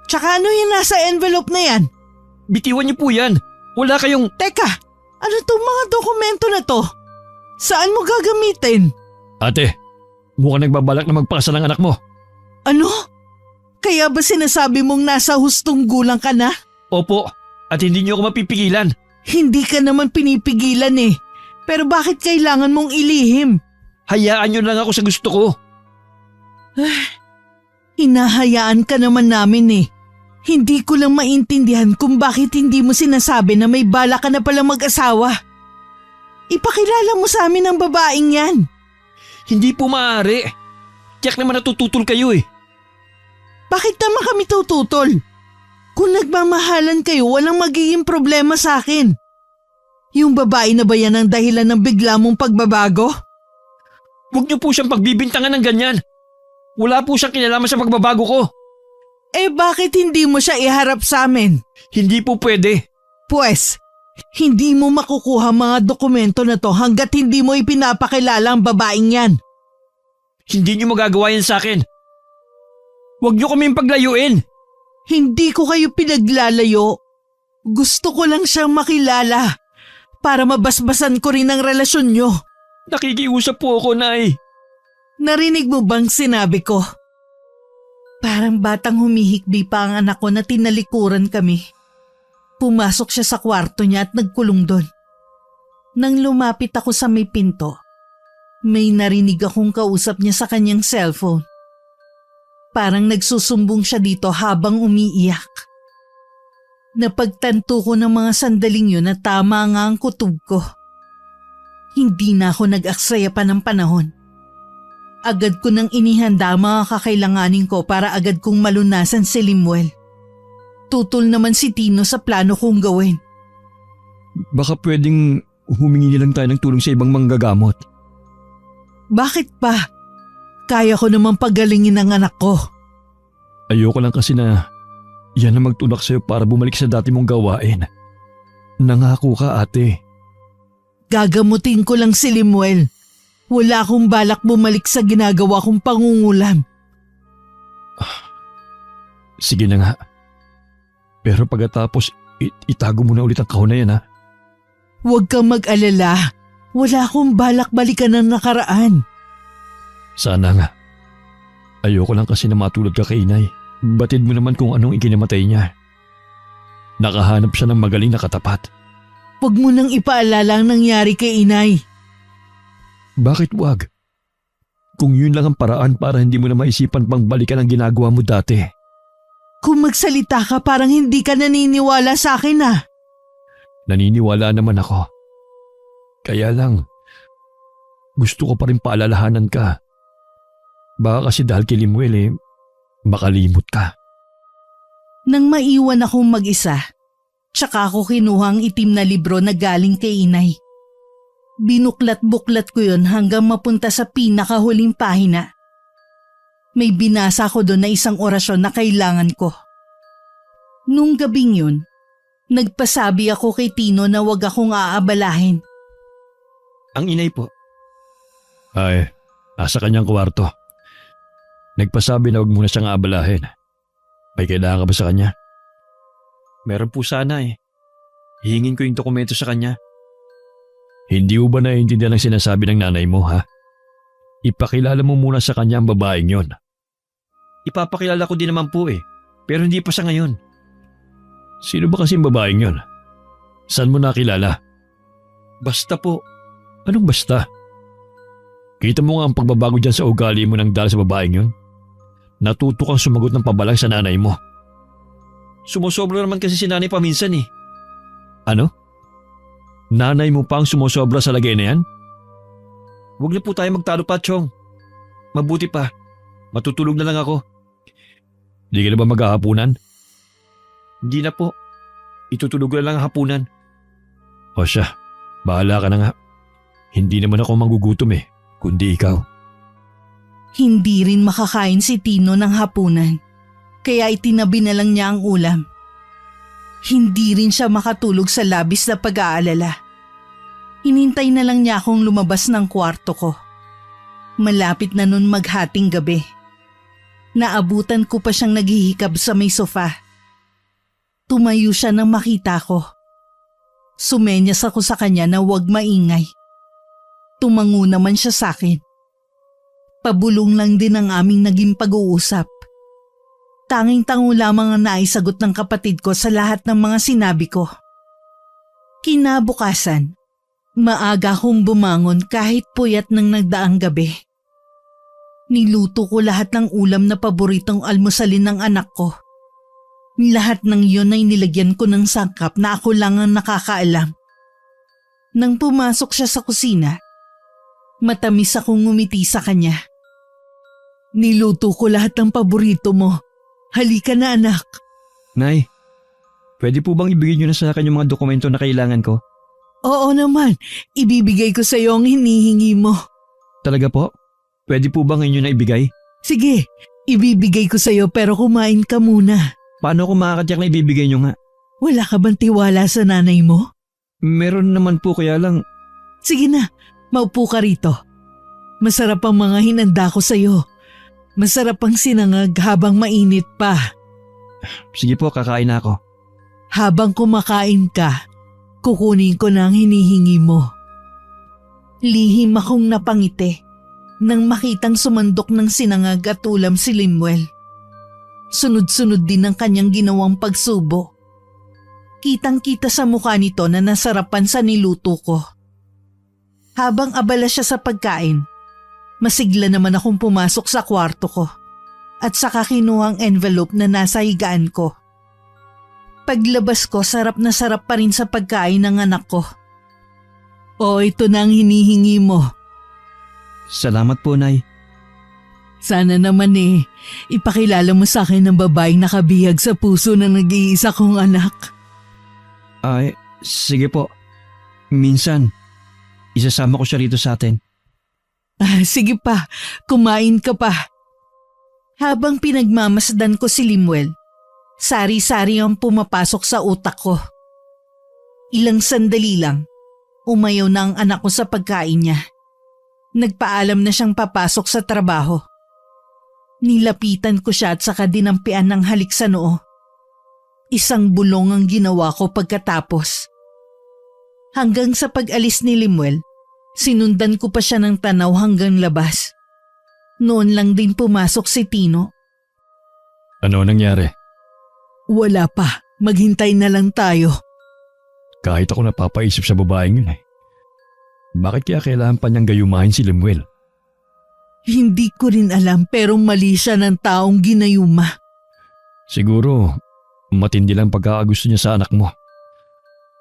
Tsaka ano yung nasa envelope na yan? Bitiwan niyo po yan. Wala kayong… Teka, ano tong mga dokumento na to? Saan mo gagamitin? Ate, mukhang nagbabalak na magpakasal ng anak mo. Ano? Kaya ba sinasabi mong nasa hustong gulang ka na? Opo, at hindi niyo ako mapipigilan. Hindi ka naman pinipigilan eh. Pero bakit kailangan mong ilihim? Hayaan niyo lang ako sa gusto ko. Hinahayaan ka naman namin eh. Hindi ko lang maintindihan kung bakit hindi mo sinasabi na may bala ka na palang mag-asawa. Ipakilala mo sa amin ang babaeng yan. Hindi po maaari. Tiyak naman natututol kayo eh. Bakit naman kami tututol? Kung nagmamahalan kayo, walang magiging problema sa akin. Yung babae na ba yan ang dahilan ng bigla mong pagbabago? Huwag niyo po siyang pagbibintangan ng ganyan. Wala po siyang kinalaman sa pagbabago ko. Eh bakit hindi mo siya iharap sa amin? Hindi po pwede. Pues, hindi mo makukuha mga dokumento na to hanggat hindi mo ipinapakilala ang babaeng yan. Hindi niyo magagawa yan sa akin. Huwag niyo kaming paglayuin. Hindi ko kayo pinaglalayo. Gusto ko lang siyang makilala para mabasbasan ko rin ang relasyon nyo. Nakikiusap po ako, Nay. Narinig mo bang sinabi ko? Parang batang humihikbi pa ang anak ko na tinalikuran kami. Pumasok siya sa kwarto niya at nagkulong doon. Nang lumapit ako sa may pinto, may narinig akong kausap niya sa kanyang cellphone. Parang nagsusumbong siya dito habang umiiyak. Napagtanto ko ng mga sandaling yun na tama nga ang kutob ko. Hindi na ako nag-aksaya pa ng panahon. Agad ko nang inihanda ang mga kakailanganin ko para agad kong malunasan si Limuel. Tutol naman si Tino sa plano kong gawin. Baka pwedeng humingi lang tayo ng tulong sa ibang manggagamot. Bakit pa? Kaya ko naman pagalingin ang anak ko. Ayoko lang kasi na yan na magtulak sa'yo para bumalik sa dati mong gawain. Nangako ka, ate. Gagamutin ko lang si Limuel. Wala akong balak bumalik sa ginagawa kong pangungulam. Sige na nga. Pero pagkatapos, itago mo na ulit ang kahon na yan, ha? Huwag kang mag-alala. Wala akong balak balikan ng nakaraan. Sana nga. Ayoko lang kasi na matulad ka kay inay. Batid mo naman kung anong ikinamatay niya. Nakahanap siya ng magaling na katapat. Huwag mo nang ipaalala ang nangyari kay inay. Bakit wag? Kung yun lang ang paraan para hindi mo na maisipan pang balikan ang ginagawa mo dati. Kung magsalita ka parang hindi ka naniniwala sa akin ah. Naniniwala naman ako. Kaya lang, gusto ko pa rin paalalahanan ka. Baka kasi dahil kay Limuel makalimot ka. Nang maiwan akong mag-isa, tsaka ako kinuha ang itim na libro na galing kay inay. Binuklat-buklat ko yun hanggang mapunta sa pinakahuling pahina. May binasa ko doon na isang orasyon na kailangan ko. Nung gabing yun, nagpasabi ako kay Tino na wag akong aabalahin. Ang inay po? Ay, nasa kanyang kwarto. Nagpasabi na wag muna siyang aabalahin. May kailangan ka ba sa kanya? Meron po sana Hihingin ko yung dokumento sa kanya. Hindi mo ba naiintindihan ang sinasabi ng nanay mo, ha? Ipakilala mo muna sa kanya ang babaeng yon. Ipapakilala ko din naman po pero hindi pa sa ngayon. Sino ba kasing babaeng yon? Saan mo nakilala? Basta po. Anong basta? Kita mo nga ang pagbabago dyan sa ugali mo nang dahil sa babaeng yon. Natuto kang sumagot ng pabalang sa nanay mo. Sumusobra naman kasi si nanay paminsan Ano? Nanay mo pa ang sumusobra sa lagay na yan? Huwag na po tayo magtalo pa, Chong. Mabuti pa. Matutulog na lang ako. Di ka na ba maghahapunan? Hindi na po. Itutulog na lang ang hapunan. O siya, bahala ka na nga. Hindi naman ako magugutom kundi ikaw. Hindi rin makakain si Tino ng hapunan, kaya itinabi na lang niya ang ulam. Hindi rin siya makatulog sa labis na pag-aalala. Hinintay na lang niya akong lumabas ng kwarto ko. Malapit na nun maghating gabi. Naabutan ko pa siyang naghihikab sa may sofa. Tumayo siya nang makita ko. Sumenyas ako sa kanya na huwag maingay. Tumango naman siya sa akin. Pabulong lang din ang aming naging pag-uusap. Tanging-tango lamang ang naisagot ng kapatid ko sa lahat ng mga sinabi ko. Kinabukasan, maaga akong bumangon kahit puyat ng nagdaang gabi. Niluto ko lahat ng ulam na paboritong almusalin ng anak ko. Lahat ng iyon ay nilagyan ko ng sangkap na ako lang ang nakakaalam. Nang pumasok siya sa kusina, matamis akong ngumiti sa kanya. Niluto ko lahat ng paborito mo. Halika na anak. Nay, pwede po bang ibigay niyo na sa akin yung mga dokumento na kailangan ko? Oo naman, ibibigay ko sa iyo ang hinihingi mo. Talaga po? Pwede po bang inyo na ibigay? Sige, ibibigay ko sa iyo pero kumain ka muna. Paano ko makakatiyak na ibibigay niyo nga? Wala ka bang tiwala sa nanay mo? Meron naman po kaya lang. Sige na, maupo ka rito. Masarap ang mga hinanda ko sa iyo. Masarap ang sinangag habang mainit pa. Sige po, kakain na ako. Habang kumakain ka, kukunin ko na ang hinihingi mo. Lihim akong napangiti nang makitang sumandok ng sinangag at ulam si Limuel. Sunod-sunod din ang kanyang ginawang pagsubo. Kitang-kita sa mukha nito na nasarapan sa niluto ko. Habang abala siya sa pagkain, masigla naman akong pumasok sa kwarto ko at saka kinuha ang envelope na nasa higaan ko. Paglabas ko, sarap na sarap pa rin sa pagkain ng anak ko. O, ito na ang hinihingi mo. Salamat po, Nay. Sana naman ipakilala mo sa akin ng babaeng nakabihag sa puso ng nag-iisa kong anak. Ay, sige po. Minsan, isasama ko siya rito sa atin. Sige pa, kumain ka pa. Habang pinagmamasdan ko si Limuel, sari-sari ang pumapasok sa utak ko. Ilang sandali lang, umayaw na ang anak ko sa pagkain niya. Nagpaalam na siyang papasok sa trabaho. Nilapitan ko siya at saka dinampian ng halik sa noo. Isang bulong ang ginawa ko pagkatapos. Hanggang sa pag-alis ni Limuel, sinundan ko pa siya ng tanaw hanggang labas. Noon lang din pumasok si Tino. Ano nangyari? Wala pa, maghintay na lang tayo. Kahit ako napapaisip sa babaeng yun Bakit kaya kailangan pa niyang gayumahin si Limuel? Hindi ko rin alam pero mali siya ng taong ginayuma. Siguro, matindi lang pagkakagusto niya sa anak mo.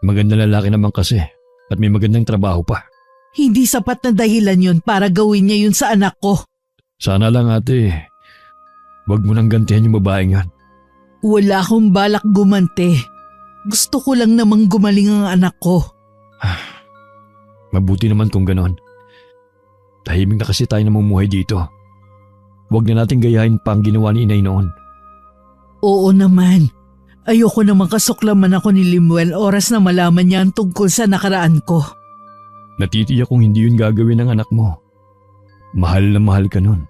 Magandang lalaki naman kasi at may magandang trabaho pa. Hindi sapat na dahilan yun para gawin niya yun sa anak ko. Sana lang ate, wag mo nang gantihan yung babaeng yan. Wala akong balak gumante. Gusto ko lang namang gumaling ang anak ko. Mabuti naman kung ganon. Tahimik na kasi tayo namumuhay dito. Huwag na natin gayahin pa ang ginawa ni inay noon. Oo naman. Ayoko namang kasuklaman ako ni Limuel oras na malaman niya ang tungkol sa nakaraan ko. Natitiyak kung hindi yun gagawin ng anak mo. Mahal na mahal ka nun.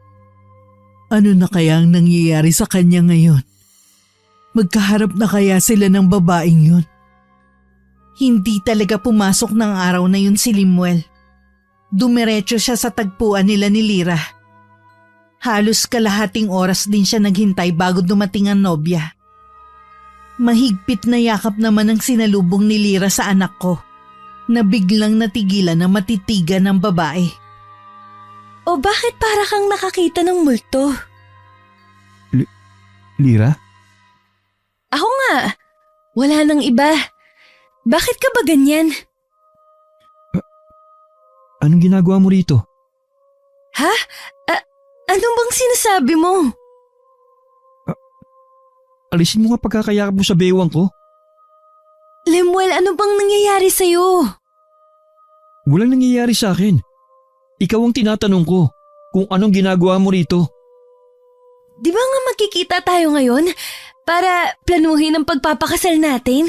Ano na kaya ang nangyayari sa kanya ngayon? Magkaharap na kaya sila ng babaeng yun? Hindi talaga pumasok ng araw na yun si Limuel. Dumiretso siya sa tagpuan nila ni Lira. Halos kalahating oras din siya naghintay bago dumating ang nobya. Mahigpit na yakap naman ang sinalubong ni Lira sa anak ko na biglang natigilan na matitigan ng babae. O bakit para kang nakakita ng multo? Lira? Ako nga. Wala nang iba. Bakit ka ba ganyan? Anong ginagawa mo rito? Ha? Ano bang sinasabi mo? Alisin mo nga pagkakayakap mo sa bewang ko. Lemuel, ano bang nangyayari sa'yo? Walang nangyayari sa akin. Ikaw ang tinatanong ko kung anong ginagawa mo rito. Di ba nga magkikita tayo ngayon para planuhin ang pagpapakasal natin?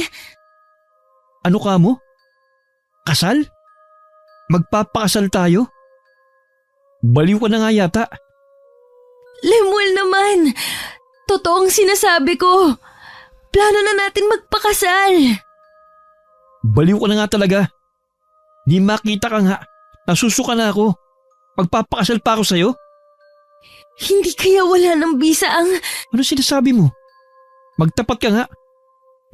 Ano ka mo? Kasal? Magpapakasal tayo? Baliw ka na nga yata. Lemuel naman, totoong sinasabi ko. Plano na natin magpakasal. Baliw ka na nga talaga. Di makita ka nga. Nasusuka na ako. Magpapakasal pa ako sa'yo? Hindi kaya wala ng bisa ang… Ano sinasabi mo? Magtapat ka nga.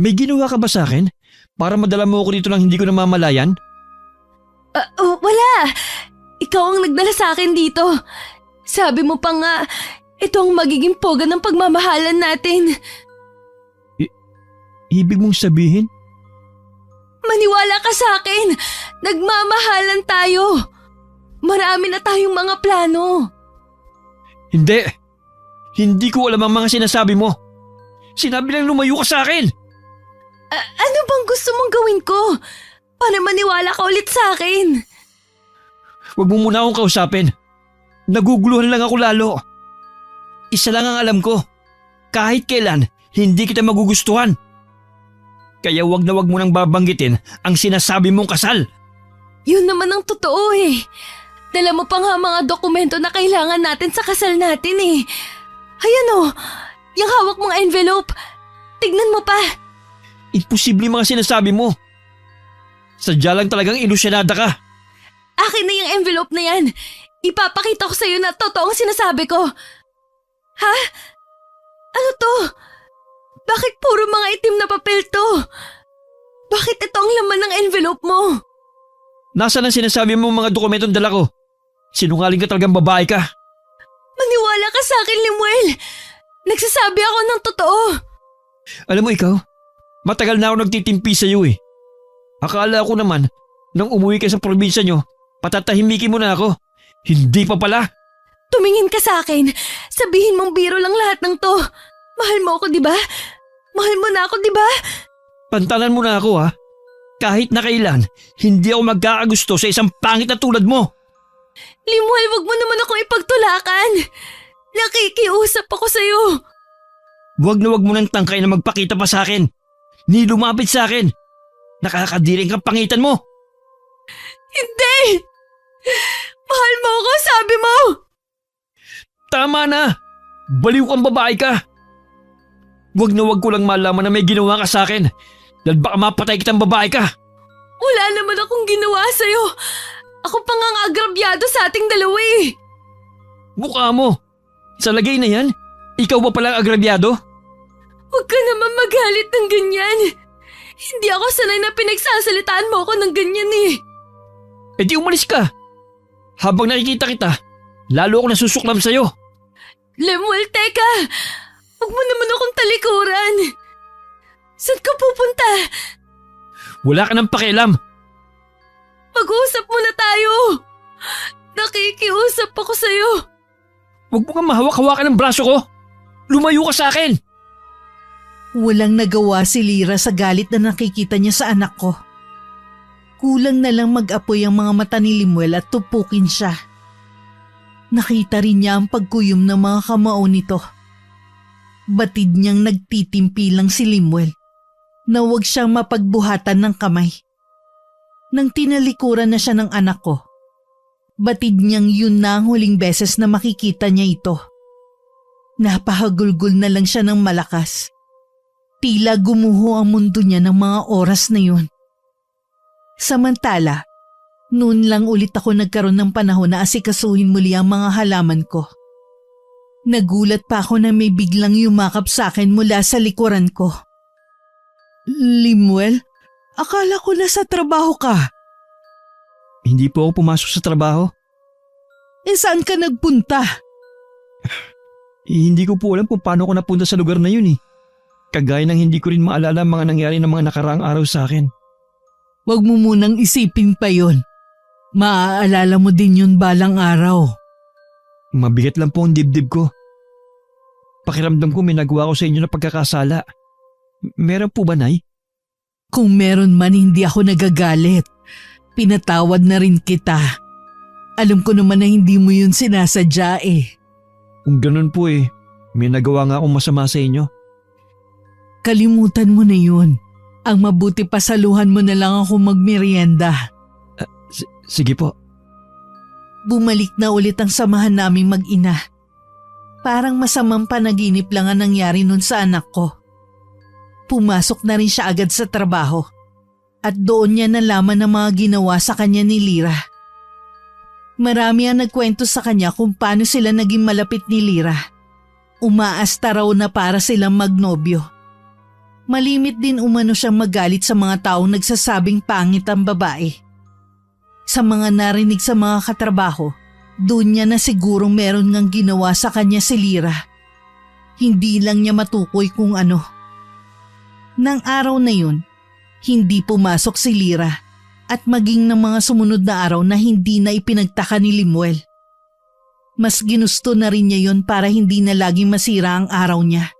May ginawa ka ba sa akin para madala mo ako dito lang hindi ko namamalayan? Wala. Ikaw ang nagdala sa akin dito. Sabi mo pa nga, ito ang magiging poga ng pagmamahalan natin. Ibig mong sabihin? Maniwala ka sa akin. Nagmamahalan tayo. Marami na tayong mga plano. Hindi. Hindi ko alam ang mga sinasabi mo. Sinabi lang lumayo ka sa akin. Ano bang gusto mong gawin ko? Para maniwala ka ulit sa akin. Huwag mo muna akong kausapin. Naguguluhan lang ako lalo. Isa lang ang alam ko. Kahit kailan, hindi kita magugustuhan. Kaya wag na wag mo nang babanggitin ang sinasabi mong kasal. Yun naman ang totoo eh. Dala mo pa nga mga dokumento na kailangan natin sa kasal natin eh. Ayan o, yung hawak mong envelope. Tignan mo pa. Imposible yung mga sinasabi mo. Sadya lang talagang ilusyonada ka. Akin na yung envelope na yan. Ipapakita ko sa'yo na totoong sinasabi ko. Ha? Ano to? Bakit puro mga itim na papel to? Bakit ito ang laman ng envelope mo? Nasaan ang sinasabi mo mga dokumentong dala ko? Sinungaling ka talagang babae ka. Maniwala ka sa akin, Limuel. Nagsasabi ako ng totoo. Alam mo ikaw, matagal na ako nagtitimpi sa iyo eh. Akala ko naman, nang umuwi ka sa probinsya nyo, patatahimikin mo na ako. Hindi pa pala. Tumingin ka sa akin. Sabihin mong biro lang lahat ng to. Mahal mo ako, di ba? Mahal mo na ako, di ba? Pantalan mo na ako ha. Kahit na kailan, hindi ako magkakagusto sa isang pangit na tulad mo. Limuel, wag mo naman akong ipagtulakan. Nakikiusap ako sa'yo. Huwag na huwag mo nang tangkay na magpakita pa sa akin. Ni lumapit sa akin. Nakakadiring kang pangitan mo. Hindi! Mahal mo ako, sabi mo! Tama na! Baliw kang babae ka! Huwag na huwag ko lang malaman na may ginawa ka sa akin dahil baka mapatay kitang babae ka. Wala naman akong ginawa sa'yo. Ako pa nga ang agrabyado sa ating dalawa eh. Mukha mo! Sa lagay na yan, ikaw ba palang agrabyado? Huwag ka naman magalit ng ganyan. Hindi ako sanay na pinagsasalitaan mo ako ng ganyan eh. E di umalis ka. Habang nakikita kita, lalo ako nasusuklam sa'yo. Lemuel, teka! Huwag mo naman akong talikuran. Saan ka pupunta? Wala ka ng pakialam. Mag-usap muna tayo. Nakikiusap ako sa'yo. Huwag mo kang mahawak-hawakan ng braso ko! Lumayo ka sa akin! Walang nagawa si Lyra sa galit na nakikita niya sa anak ko. Kulang na lang mag-apoy ang mga mata ni Limuel at tupukin siya. Nakita rin niya ang pagkuyom ng mga kamao nito. Batid niyang nagtitimpi lang si Limuel na huwag siyang mapagbuhatan ng kamay. Nang tinalikuran na siya ng anak ko, batid niyang yun na ang huling beses na makikita niya ito. Napahagulgol na lang siya ng malakas. Tila gumuho ang mundo niya ng mga oras na yun. Samantala, noon lang ulit ako nagkaroon ng panahon na asikasuhin muli ang mga halaman ko. Nagulat pa ako na may biglang yumakap sa akin mula sa likuran ko. Limuel, akala ko nasa trabaho ka. Hindi po ako pumasok sa trabaho. Saan ka nagpunta? Hindi ko po alam kung paano ko napunta sa lugar na yun eh. Kagaya ng hindi ko rin maalala ang mga nangyari ng mga nakaraang araw sa akin. Huwag mo munang isipin pa yon. Maaalala mo din yun balang araw. Mabigat lang po ang dibdib ko. Pakiramdam ko may nagawa ko sa inyo na pagkakasala. Meron po ba, Nay? Kung meron man, hindi ako nagagalit. Pinatawad na rin kita. Alam ko naman na hindi mo yun sinasadya eh. Kung ganun po eh, may nagawa nga akong masama sa inyo. Kalimutan mo na yun. Ang mabuti pasaluhan mo na lang ako magmerienda. Sige po. Bumalik na ulit ang samahan naming mag-ina. Parang masamang panaginip lang ang nangyari nun sa anak ko. Pumasok na rin siya agad sa trabaho at doon niya nalaman ang mga ginawa sa kanya ni Lyra. Marami ang nagkwento sa kanya kung paano sila naging malapit ni Lyra. Umaasta raw na para silang magnobyo. Malimit din umano siyang magalit sa mga taong nagsasabing pangit ang babae. Sa mga narinig sa mga katrabaho, doon niya na sigurong meron ngang ginawa sa kanya si Lyra. Hindi lang niya matukoy kung ano. Nang araw na yun, hindi pumasok si Lyra at maging ng mga sumunod na araw na hindi na ipinagtaka ni Limuel. Mas ginusto na rin niya yon para hindi na laging masira ang araw niya.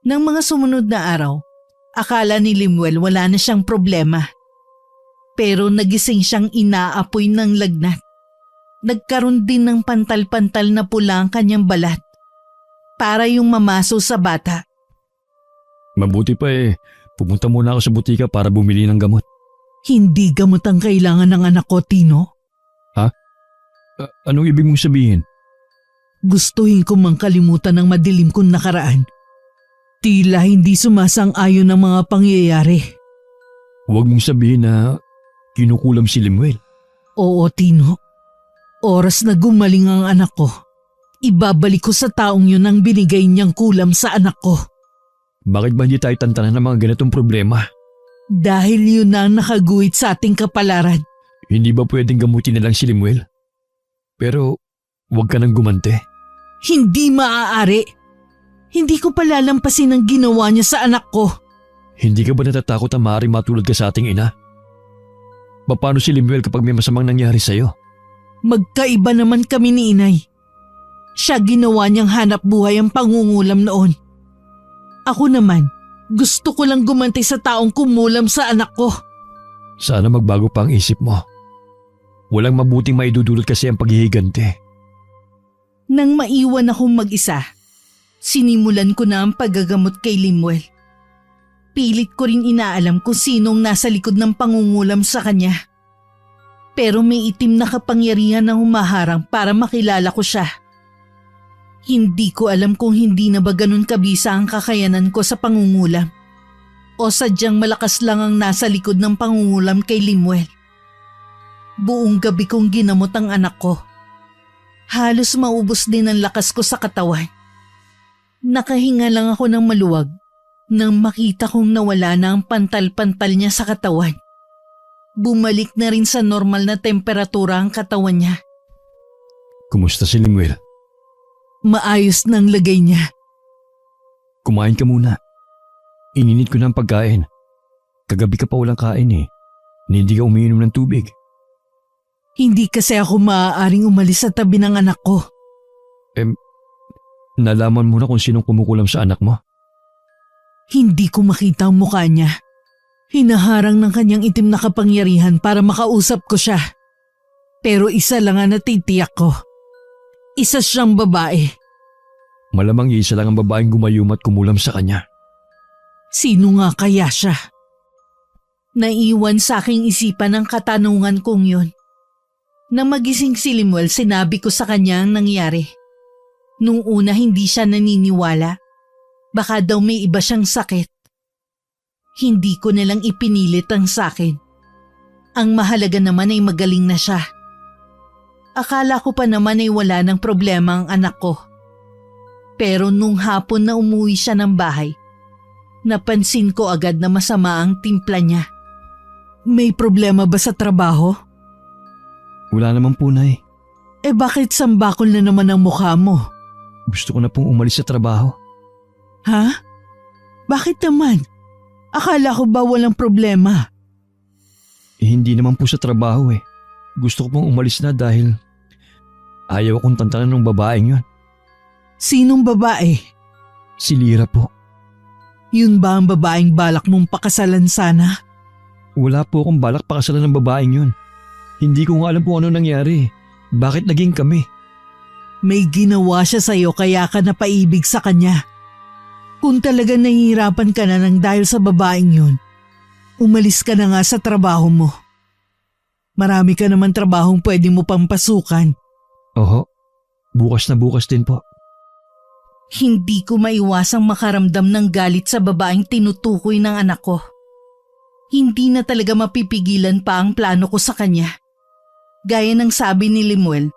Nang mga sumunod na araw, akala ni Limuel wala na siyang problema. Pero nagising siyang inaapoy ng lagnat. Nagkaroon din ng pantal-pantal na pula ang kanyang balat. Para yung mamaso sa bata. Mabuti pa eh, pumunta muna ako sa butika para bumili ng gamot. Hindi gamot ang kailangan ng anak ko, Tino. Anong ibig mong sabihin? Gustuhin ko mang kalimutan ang madilim kong nakaraan. Tila hindi sumasang-ayon ang mga pangyayari. Huwag mong sabihin na kinukulam si Limuel. Oo, Tino. Oras na gumaling ang anak ko, ibabalik ko sa taong yun ang binigay niyang kulam sa anak ko. Bakit ba hindi tayo tantanan ng mga ganitong problema? Dahil yun na ang nakaguhit sa ating kapalaran. Hindi ba pwedeng gamutin na lang si Limuel? Pero huwag ka nang gumante. Hindi maaari. Hindi ko palalampasin ang ginawa niya sa anak ko. Hindi ka ba natatakot na maaaring matulad ka sa ating ina? Paano si Limuel kapag may masamang nangyari sa'yo? Magkaiba naman kami ni inay. Siya ginawa niyang hanap buhay ang pangungulam noon. Ako naman, gusto ko lang gumanti sa taong kumulam sa anak ko. Sana magbago pa ang isip mo. Walang mabuting maidudulot kasi ang paghihigante. Nang maiwan akong mag-isa, sinimulan ko na ang paggagamot kay Limuel. Pilit ko rin inaalam kung sinong nasa likod ng pangungulam sa kanya. Pero may itim na kapangyarihan na humaharang para makilala ko siya. Hindi ko alam kung hindi na ba ganun kabisa ang kakayanan ko sa pangungulam o sadyang malakas lang ang nasa likod ng pangungulam kay Limuel. Buong gabi kong ginamot ang anak ko. Halos maubos din ang lakas ko sa katawan. Nakahinga lang ako ng maluwag nang makita kong nawala na ang pantal-pantal niya sa katawan. Bumalik na rin sa normal na temperatura ang katawan niya. Kumusta si Limuel? Maayos na ang lagay niya. Kumain ka muna. Ininit ko na ang pagkain. Kagabi ka pa walang kain eh. na hindi ka umiinom ng tubig. Hindi kasi ako maaaring umalis sa tabi ng anak ko. Nalaman mo na kung sinong kumukulam sa anak mo? Hindi ko makita ang mukha niya. Hinaharang ng kanyang itim na kapangyarihan para makausap ko siya. Pero isa lang ang natitiyak ko. Isa siyang babae. Malamang isa lang ang babaeng gumayuma at kumulam sa kanya. Sino nga kaya siya? Naiwan sa aking isipan ang katanungan kong yun. Nang magising si Lemuel, sinabi ko sa kanya ang nangyari. Nung una hindi siya naniniwala. Baka daw may iba siyang sakit. Hindi ko nalang ipinilit ang sakin. Ang mahalaga naman ay magaling na siya. Akala ko pa naman ay wala ng problema ang anak ko. Pero nung hapon na umuwi siya ng bahay, napansin ko agad na masama ang timpla niya. May problema ba sa trabaho? Wala naman po, Nay. Bakit sambakol na naman ang mukha mo? Gusto ko na pong umalis sa trabaho. Ha? Bakit naman? Akala ko ba walang problema? Hindi naman po sa trabaho eh. Gusto ko pong umalis na dahil ayaw akong tantanan ng babaeng yun. Sinong babae? Si Lira po. Yun ba ang babaeng balak mong pakasalan sana? Wala po akong balak pakasalan ng babaeng yun. Hindi ko nga alam po ano nangyari. Bakit naging kami? May ginawa siya sa'yo kaya ka napaibig sa kanya. Kung talaga nahihirapan ka na ng dahil sa babaeng yun, umalis ka na nga sa trabaho mo. Marami ka naman trabahong pwede mo pang pasukan. Oho, bukas na bukas din po. Hindi ko maiwasang makaramdam ng galit sa babaeng tinutukoy ng anak ko. Hindi na talaga mapipigilan pa ang plano ko sa kanya. Gaya ng sabi ni Lemuel,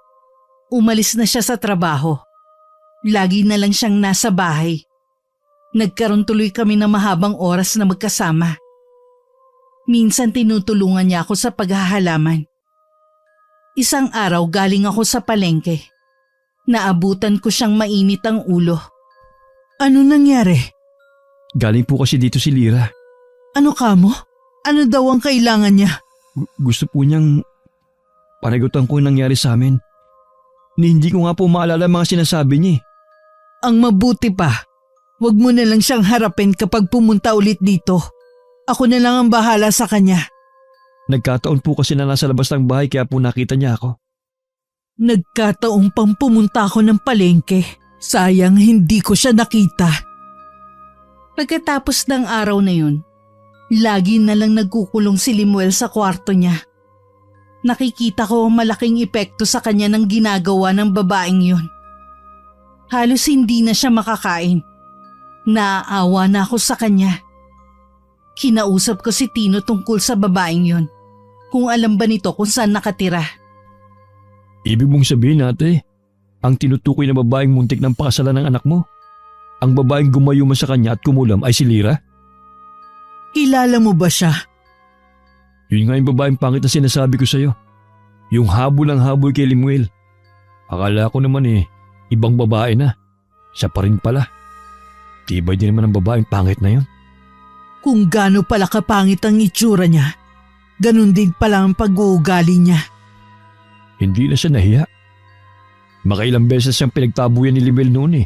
umalis na siya sa trabaho. Lagi na lang siyang nasa bahay. Nagkaroon tuloy kami ng mahabang oras na magkasama. Minsan tinutulungan niya ako sa paghahalaman. Isang araw galing ako sa palengke. Naabutan ko siyang mainit ang ulo. Ano nangyari? Galing po kasi dito si Lira. Ano ka mo? Ano daw ang kailangan niya? Gusto po niyang panagutan ko yung nangyari sa amin. Hindi ko nga po maalala mga sinasabi niya. Ang mabuti pa, wag mo na lang siyang harapin kapag pumunta ulit dito. Ako na lang ang bahala sa kanya. Nagkataon po kasi na nasa labas ng bahay kaya po nakita niya ako. Nagkataong pang pumunta ako ng palengke. Sayang hindi ko siya nakita. Pagkatapos ng araw na yun, lagi na lang nagkukulong si Lemuel sa kwarto niya. Nakikita ko malaking epekto sa kanya ng ginagawa ng babaeng yun. Halos hindi na siya makakain. Naaawa na ako sa kanya. Kinausap ko si Tino tungkol sa babaeng yun. Kung alam ba nito kung saan nakatira. Ibig mong sabihin ate, ang tinutukoy na babaeng muntik ng pakasalan ng anak mo, ang babaeng gumayuma sa kanya at kumulam ay si Lira? Kilala mo ba siya? Yun nga yung babaeng pangit na sinasabi ko sa'yo. Yung habol ang habol kay Lemuel. Akala ko naman ibang babae na. Siya pa rin pala. Tibay din naman ang babaeng pangit na yun. Kung gaano pala kapangit ang itsura niya, ganun din pala ang pag-uugali niya. Hindi na siya nahiya. Makailang beses siyang pinagtabuyan ni Lemuel noon.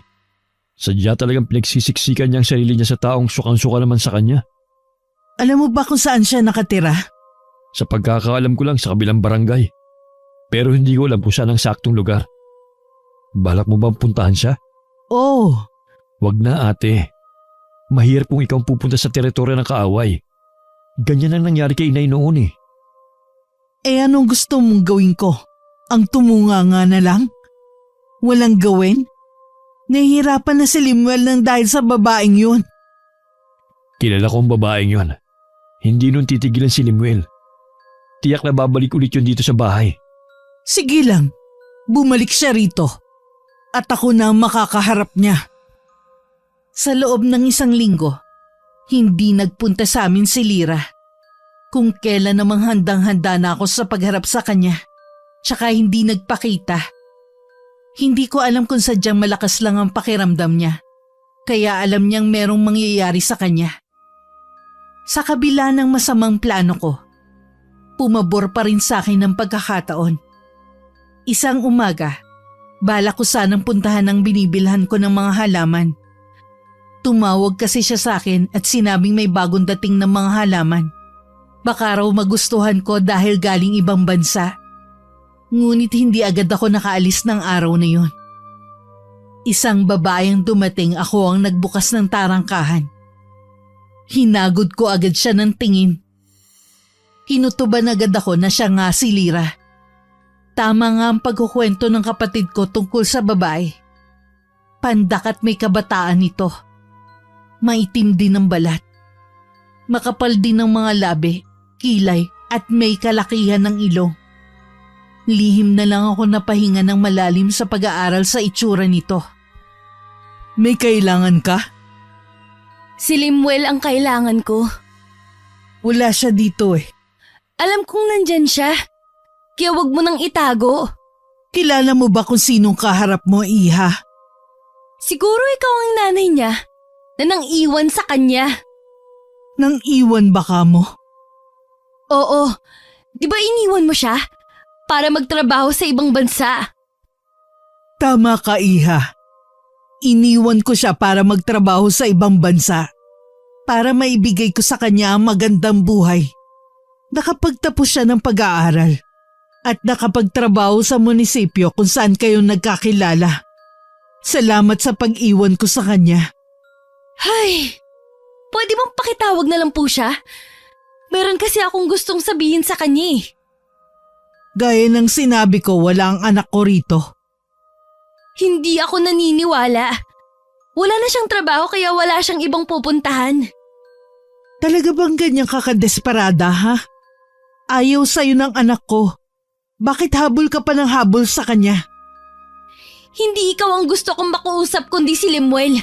Sadya talagang pinagsisiksikan niya ang sarili niya sa taong sukang-suka naman sa kanya. Alam mo ba kung saan siya nakatira? Sa pagkakaalam ko lang sa kabilang barangay. Pero hindi ko alam kung saan ang saktong lugar. Balak mo bang puntahan siya? Oo. Wag na ate. Mahirap kung ikaw pupunta sa teritoryo ng kaaway. Ganyan ang nangyari kay inay noon. Anong gusto mong gawin ko? Ang tumunganga na lang? Walang gawin? Nahihirapan na si Lemuel ng dahil sa babaeng yun. Kilala ko ang babaeng yun. Hindi nun titigilan si Lemuel. Tiyak na babalik ulit yun dito sa bahay. Sige lang, bumalik siya rito. At ako na ang makakaharap niya. Sa loob ng 1 linggo, hindi nagpunta sa amin si Lira. Kung kailan namang handang-handa na ako sa pagharap sa kanya, tsaka hindi nagpakita. Hindi ko alam kung sadyang malakas lang ang pakiramdam niya, kaya alam niyang merong mangyayari sa kanya. Sa kabila ng masamang plano ko, pumabor pa rin sa akin ng pagkakataon. Isang umaga, balak ko sanang puntahan ang binibilhan ko ng mga halaman. Tumawag kasi siya sa akin at sinabing may bagong dating ng mga halaman. Baka raw magustuhan ko dahil galing ibang bansa. Ngunit hindi agad ako nakaalis ng araw na yun. Isang babaeng dumating, ako ang nagbukas ng tarangkahan. Hinagod ko agad siya ng tingin. Kinutuban agad ako na siya nga si Lyra. Tama nga ang pagkukwento ng kapatid ko tungkol sa babae. Pandak at may kabataan ito. Maitim din ang balat. Makapal din ang mga labi, kilay at may kalakihan ng ilong. Lihim na lang ako napahinga ng malalim sa pag-aaral sa itsura nito. May kailangan ka? Si Lemuel ang kailangan ko. Wala siya dito eh. Alam kong nandyan siya. Kaya wag mo nang itago. Kilala mo ba kung sinong kaharap mo, Iha? Siguro ikaw ang nanay niya na nang iwan sa kanya. Nang iwan ba ka mo? Oo. Di ba iniwan mo siya para magtrabaho sa ibang bansa? Tama ka, Iha. Iniwan ko siya para magtrabaho sa ibang bansa. Para maibigay ko sa kanya ang magandang buhay. Nakapagtapos siya ng pag-aaral. At nakapagtrabaho sa munisipyo kung saan kayo nagkakilala. Salamat sa pag-iwan ko sa kanya. Hay, pwede bang pakitawag na lang po siya? Meron kasi akong gustong sabihin sa kanya eh. Gaya ng sinabi ko, wala ang anak ko rito. Hindi ako naniniwala. Wala na siyang trabaho kaya wala siyang ibang pupuntahan. Talaga bang ganyan kakadesperada, ha? Ayaw sa'yo ng anak ko. Bakit habol ka pa ng habol sa kanya? Hindi ikaw ang gusto kong makausap kundi si Lemuel.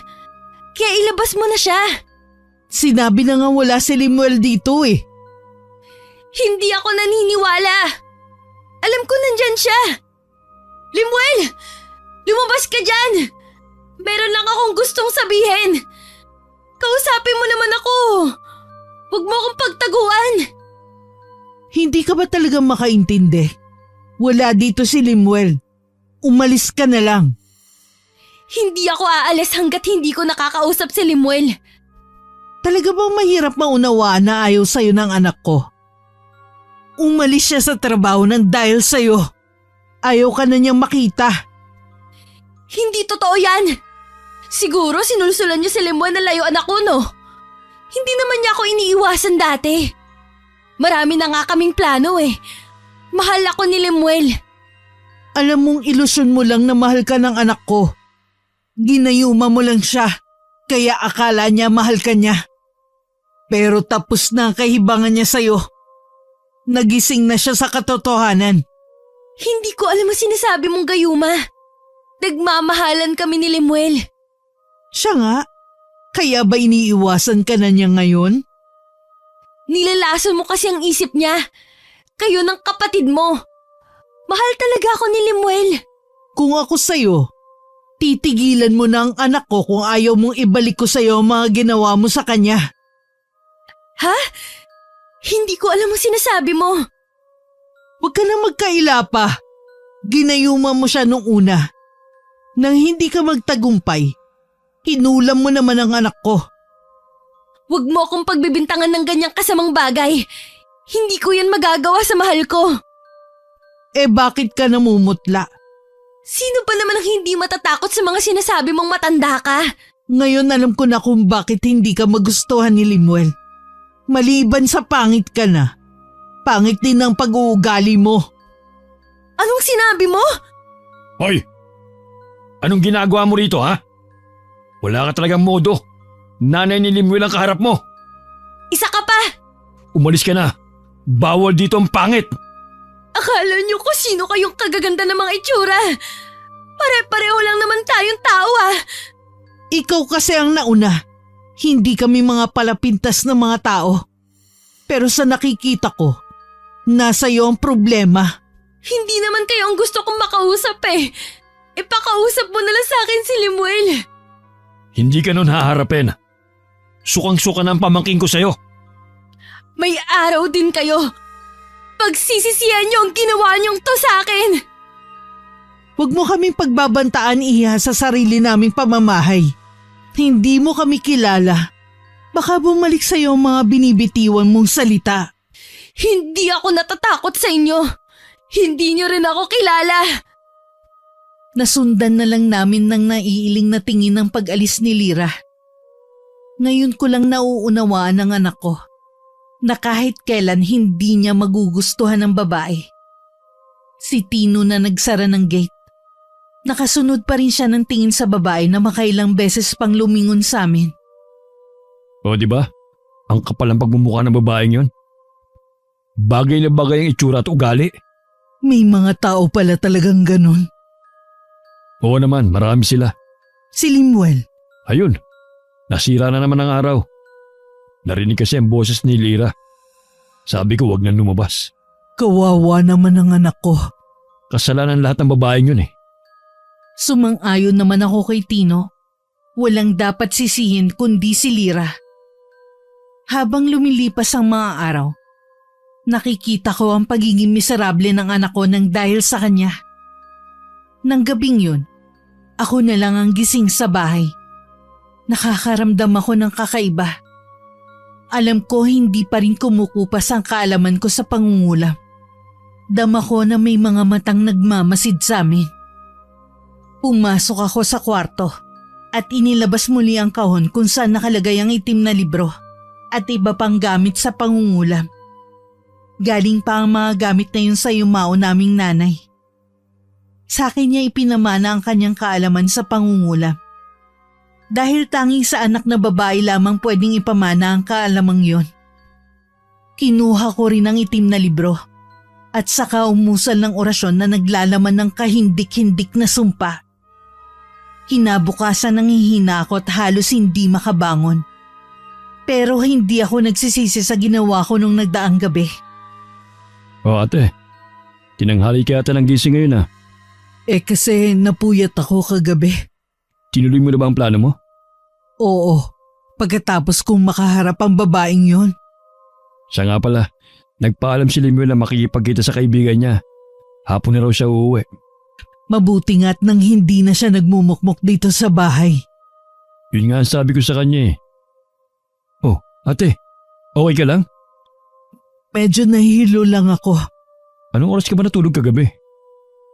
Kaya ilabas mo na siya. Sinabi na nga wala si Lemuel dito eh. Hindi ako naniniwala. Alam ko nandyan siya. Lemuel! Lumabas ka dyan! Meron lang akong gustong sabihin. Kausapin mo naman ako. Huwag mo akong pagtaguan. Hindi ka ba talagang makaintindi? Wala dito si Lemuel. Umalis ka na lang. Hindi ako aalis hanggat hindi ko nakakausap si Lemuel. Talaga bang mahirap maunawaan na ayaw sa'yo ng anak ko? Umalis siya sa trabaho nang dahil sa'yo. Ayaw ka na niyang makita. Hindi totoo yan. Siguro sinulsulan niyo si Lemuel na layuan ako, no? Hindi naman niya ako iniiwasan dati. Marami na nga kaming plano eh. Mahal ako ni Lemuel. Alam mong ilusyon mo lang na mahal ka ng anak ko. Ginayuma mo lang siya, kaya akala niya mahal ka niya. Pero tapos na ang kahibangan niya sa'yo. Nagising na siya sa katotohanan. Hindi ko alam ang sinasabi mong gayuma. Nagmamahalan kami ni Lemuel. Siya nga, kaya ba iniiwasan ka na niya ngayon? Nilalaso mo kasi ang isip niya. Kayo ng kapatid mo. Mahal talaga ako ni Lemuel. Kung ako sa'yo, titigilan mo na ang anak ko kung ayaw mong ibalik ko sa'yo ang mga ginawa mo sa kanya. Ha? Hindi ko alam ang sinasabi mo. Huwag ka na magkaila pa. Ginayuma mo siya nung una. Nang hindi ka magtagumpay, hinulam mo naman ang anak ko. Huwag mo akong pagbibintangan ng ganyang kasamang bagay. Hindi ko yan magagawa sa mahal ko. Eh bakit ka namumutla? Sino pa naman ang hindi matatakot sa mga sinasabi mong matanda ka? Ngayon alam ko na kung bakit hindi ka magustuhan ni Lemuel. Maliban sa pangit ka na, pangit din ang pag-uugali mo. Anong sinabi mo? Hoy! Anong ginagawa mo rito, ha? Wala ka talagang modo. Nanay ni Lemuel ang kaharap mo. Isa ka pa! Umalis ka na. Bawal dito ang pangit. Akala niyo kung sino kayong kagaganda ng mga itsura. Pare-pareho lang naman tayong tao ah. Ikaw kasi ang nauna. Hindi kami mga palapintas ng mga tao. Pero sa nakikita ko, nasa iyo ang problema. Hindi naman kayo ang gusto kong makausap eh. Ipakausap mo na lang sa akin si Lemuel. Hindi ka nun haharapin. Sukang-suka na ang pamangking ko sa'yo. May araw din kayo. pagsisisihan niyo ang ginawa niyong to sa akin. Huwag mo kaming pagbabantaan, Iha, sa sarili naming pamamahay. Hindi mo kami kilala. Baka bumalik sa'yo ang mga binibitiwan mong salita. Hindi ako natatakot sa inyo. Hindi niyo rin ako kilala. Nasundan na lang namin ng naiiling na tingin ng pag-alis ni Lyra. Ngayon ko lang nauunawaan ng anak ko na kahit kailan hindi niya magugustuhan ng babae. Si Tino na nagsara ng gate. Nakasunod pa rin siya ng tingin sa babae na makailang beses pang lumingon sa amin. O di ba? Ang kapal ang pagmumukha ng babaeng yon. Bagay na bagay ang itsura at ugali. May mga tao pala talagang ganun. Oo naman, marami sila. Si Limuel. Ayun, nasira na naman ang araw. Narinig kasi ang boses ni Lyra. Sabi ko wag nang lumabas. Kawawa naman ang anak ko. Kasalanan lahat ng babaeng yun eh. Sumang-ayon naman ako kay Tino. Walang dapat sisihin kundi si Lyra. Habang lumilipas ang mga araw, nakikita ko ang pagiging miserable ng anak ko nang dahil sa kanya. Nang gabing yun, ako na lang ang gising sa bahay. Nakakaramdam ako ng kakaiba. Alam ko hindi pa rin kumukupas ang kaalaman ko sa pangungulam. Dama ko na may mga matang nagmamasid sa amin. Pumasok ako sa kwarto at inilabas muli ang kahon kung saan nakalagay ang itim na libro at iba pang gamit sa pangungulam. Galing pa ang mga gamit na yun sa yumao naming nanay. Sa akin niya ipinamana ang kanyang kaalaman sa pangungulam. Dahil tanging sa anak na babae lamang pwedeng ipamana ang kaalamang yon. Kinuha ko rin ang itim na libro at saka umusal ng orasyon na naglalaman ng kahindik-hindik na sumpa. Kinabukasan nanghihina ako at halos hindi makabangon. Pero hindi ako nagsisisi sa ginawa ko nung nagdaang gabi. O ate, tinanghali ka ata ng gising ngayon ah. Kasi napuyat ako kagabi. Tinuloy mo na ba ang plano mo? Oo, pagkatapos kong makaharap ang babaeng yon. Siya nga pala, nagpaalam si Lemuel na makikipagkita sa kaibigan niya. Hapon na raw siya uuwi. Mabuti nga't nang hindi na siya nagmumukmok dito sa bahay. Yun nga ang sabi ko sa kanya eh. Oh, ate, okay ka lang? Medyo nahihilo lang ako. Anong oras ka ba natulog kagabi?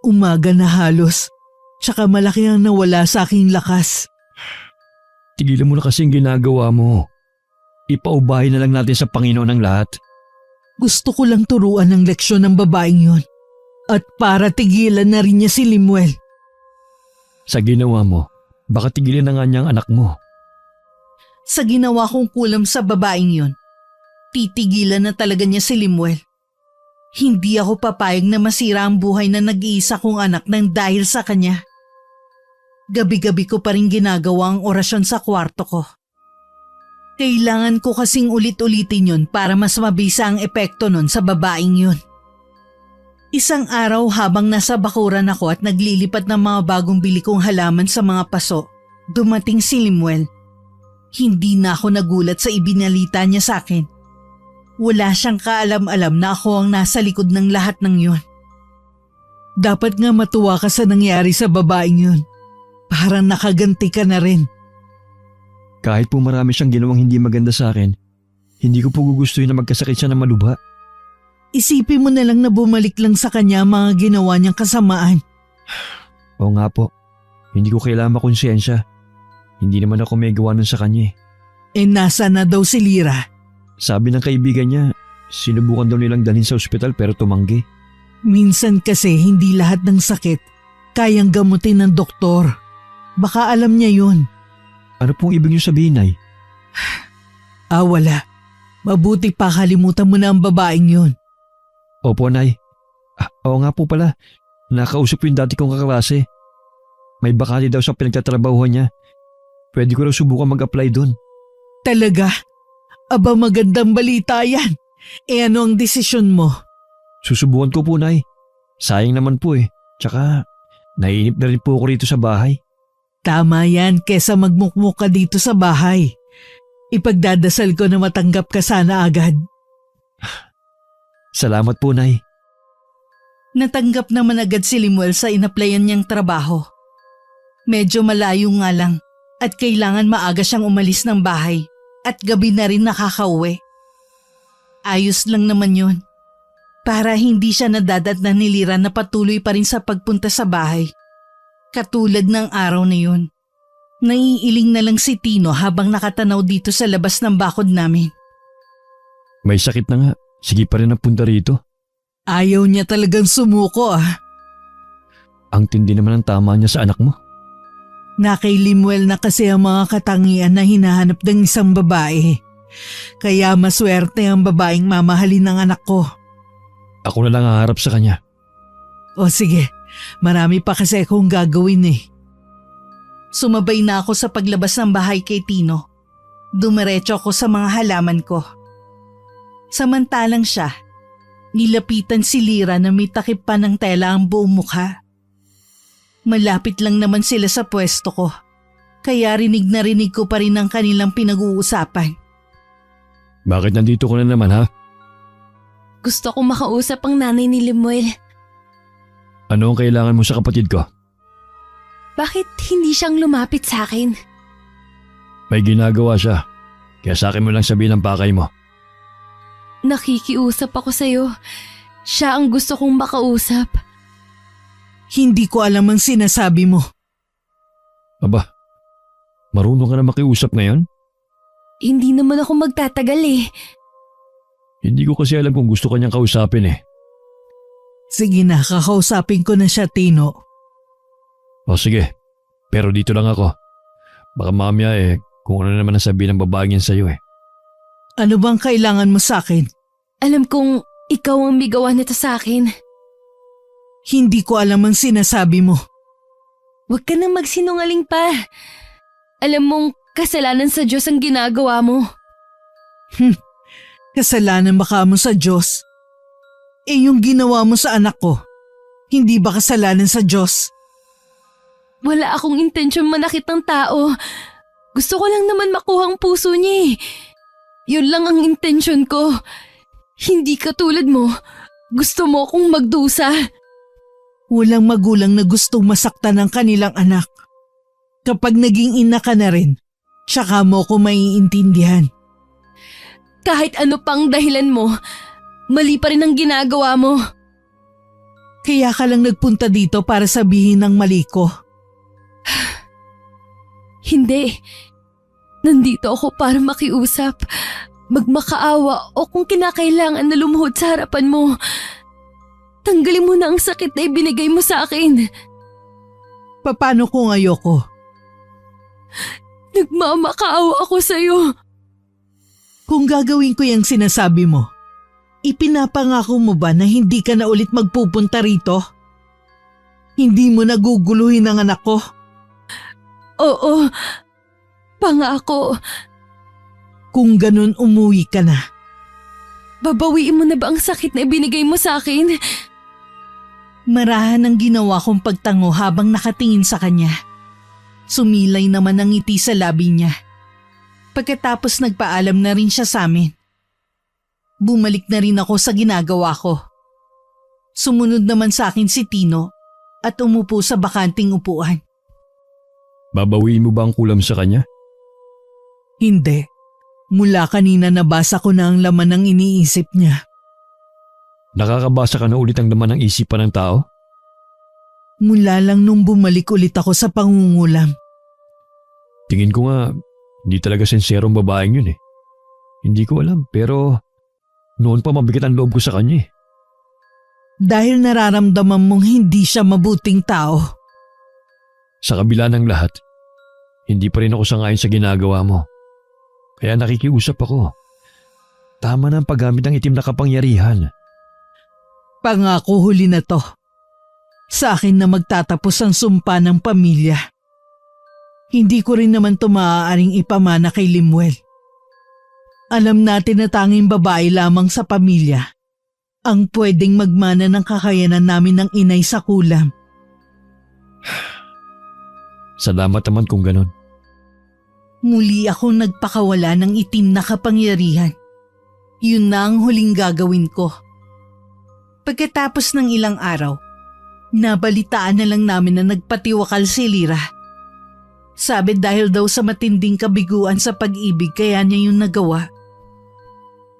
Umaga na halos. Tsaka malaki ang nawala sa aking lakas. Tigilan mo na kasi ang ginagawa mo. Ipaubahin na lang natin sa Panginoon ang lahat. Gusto ko lang turuan ng leksyon ng babaeng yon. At para tigilan na rin niya si Limuel. Sa ginawa mo, baka tigilan na nga niya ang anak mo. Sa ginawa kong kulam sa babaeng yon, titigilan na talaga niya si Limuel. Hindi ako papayag na masira ang buhay na nag-iisa kong anak nang dahil sa kanya. Gabi-gabi ko pa rin ginagawa ang orasyon sa kwarto ko. Kailangan ko kasing ulit-ulitin yun para mas mabisa ang epekto nun sa babaeng yun. Isang araw habang nasa bakuran ako at naglilipat ng mga bagong bili kong halaman sa mga paso, dumating si Limuel. Hindi na ako nagulat sa ibinalita niya sa akin. Wala siyang kaalam-alam na ako ang nasa likod ng lahat ng yun. Dapat nga matuwa ka sa nangyari sa babaeng yun. Parang nakaganti ka na rin. Kahit po marami siyang ginawang hindi maganda sa akin, hindi ko po gugustuhin na magkasakit siya ng malubha. Isipin mo na lang na bumalik lang sa kanya ang mga ginawa niyang kasamaan. Oo nga po, hindi ko kailangan makonsensya. Hindi naman ako may gawa nun sa kanya. Nasa na daw si Lyra? Sabi ng kaibigan niya, sinubukan daw nilang dalhin sa ospital pero tumanggi. Minsan kasi hindi lahat ng sakit kayang gamutin ng doktor. Baka alam niya yun. Ano pong ibig niyo sabihin, Nay? Wala. Mabuti pa kalimutan mo na ang babaeng yun. Opo, Nay. Oo nga po pala. Nakausap ko yung dati kong kaklase. May bakante daw sa pinagtatrabahuhan niya. Pwede ko raw subukan mag-apply doon. Talaga? Aba, magandang balita yan. Ano ang desisyon mo? Susubukan ko po, Nay. Sayang naman po eh. Tsaka, naiinip na rin po ako rito sa bahay. Tama yan kesa magmukmuk ka dito sa bahay. Ipagdadasal ko na matanggap ka sana agad. Salamat po, Nay. Natanggap naman agad si Limuel sa inaplayan niyang trabaho. Medyo malayo nga lang at kailangan maaga siyang umalis ng bahay at gabi na rin nakakauwi. Ayos lang naman yun. Para hindi siya nadadatnan ni Lira na patuloy pa rin sa pagpunta sa bahay. Katulad ng araw na yun. Naiiling na lang si Tino habang nakatanaw dito sa labas ng bakod namin. May sakit na nga. Sige pa rin ang punta rito. Ayaw niya talagang sumuko Ang tindi naman ang tama niya sa anak mo. Na kay Limuel na kasi ang mga katangian na hinahanap ng isang babae. Kaya maswerte ang babaeng mamahalin ng anak ko. Ako na lang haharap sa kanya. O sige, marami pa kasi akong gagawin Sumabay na ako sa paglabas ng bahay kay Tino. Dumiretso ako sa mga halaman ko. Samantalang siya, nilapitan si Lira na may takip pa ng tela ang buong mukha. Malapit lang naman sila sa pwesto ko, kaya rinig na rinig ko pa rin ang kanilang pinag-uusapan. Bakit nandito ko na naman, ha? Gusto kong makausap ang nanay ni Limuel. Ano ang kailangan mo sa kapatid ko? Bakit hindi siyang lumapit sa akin? May ginagawa siya. Kaya sa akin mo lang sabihin ang pakay mo. Nakikiusap ako sa'yo. Siya ang gusto kong makausap. Hindi ko alam ang sinasabi mo. Aba, marunong ka na makiusap ngayon? Hindi naman ako magtatagal Hindi ko kasi alam kung gusto kanyang kausapin Sige na, kakausapin ko na siya, Tino. O sige, pero dito lang ako. Baka mamaya kung ano naman ang sabihin ng babaeng yan sa'yo Ano bang kailangan mo sa akin? Alam kong ikaw ang bigawan nito sa akin. Hindi ko alam ang sinasabi mo. Huwag ka nang magsinungaling pa. Alam mong kasalanan sa Diyos ang ginagawa mo. Kasalanan baka mo sa Diyos. Yung ginawa mo sa anak ko, hindi ba kasalanan sa Diyos? Wala akong intensyon manakit ng tao. Gusto ko lang naman makuha ang puso niya Yun lang ang intensyon ko. Hindi katulad mo. Gusto mo akong magdusa. Walang magulang na gustong masaktan ng kanilang anak. Kapag naging ina ka na rin, tsaka mo ko maiintindihan. Kahit ano pang dahilan mo, mali pa rin ang ginagawa mo. Kaya ka lang nagpunta dito para sabihin ng mali ko. Hindi. Nandito ako para makiusap, magmakaawa o kung kinakailangan na lumuhod sa harapan mo. Tanggalin mo na ang sakit na ibinigay mo sa akin. Paano kung ayoko? Nagmamakaawa ako sa'yo. Kung gagawin ko yung sinasabi mo, ipinapangako mo ba na hindi ka na ulit magpupunta rito? Hindi mo naguguluhin ang anak ko? Oo, pangako. Kung ganun, umuwi ka na. Babawiin mo na ba ang sakit na ibinigay mo sa akin? Marahan ang ginawa kong pagtango habang nakatingin sa kanya. Sumilay naman ang ngiti sa labi niya. Pagkatapos nagpaalam na rin siya sa amin. Bumalik na rin ako sa ginagawa ko. Sumunod naman sa akin si Tino at umupo sa bakanting upuan. Babawiin mo ba ang kulam sa kanya? Hindi. Mula kanina nabasa ko na ang laman ng iniisip niya. Nakakabasa ka na ulit ang laman ng isipan ng tao? Mula lang nung bumalik ulit ako sa pangungulam. Tingin ko nga, hindi talaga senserong babaeng yun Hindi ko alam, pero noon pa mabigat ang loob ko sa kanya Dahil nararamdaman mong hindi siya mabuting tao. Sa kabila ng lahat, hindi pa rin ako sangayon sa ginagawa mo. Kaya nakikiusap ako. Tama na ang paggamit ng itim na kapangyarihan. Pangako huli na to. Sa akin na magtatapos ang sumpa ng pamilya. Hindi ko rin naman to maaaring ipamana kay Limuel. Alam natin na tanging babae lamang sa pamilya ang pwedeng magmana ng kakayanan namin ng inay sa kulam. Salamat naman kung ganun. Muli akong nagpakawala ng itim na kapangyarihan. Yun na ang huling gagawin ko. Pagkatapos ng ilang araw, nabalitaan na lang namin na nagpatiwakal si Lyra. Sabi dahil daw sa matinding kabiguan sa pag-ibig kaya niya yung nagawa.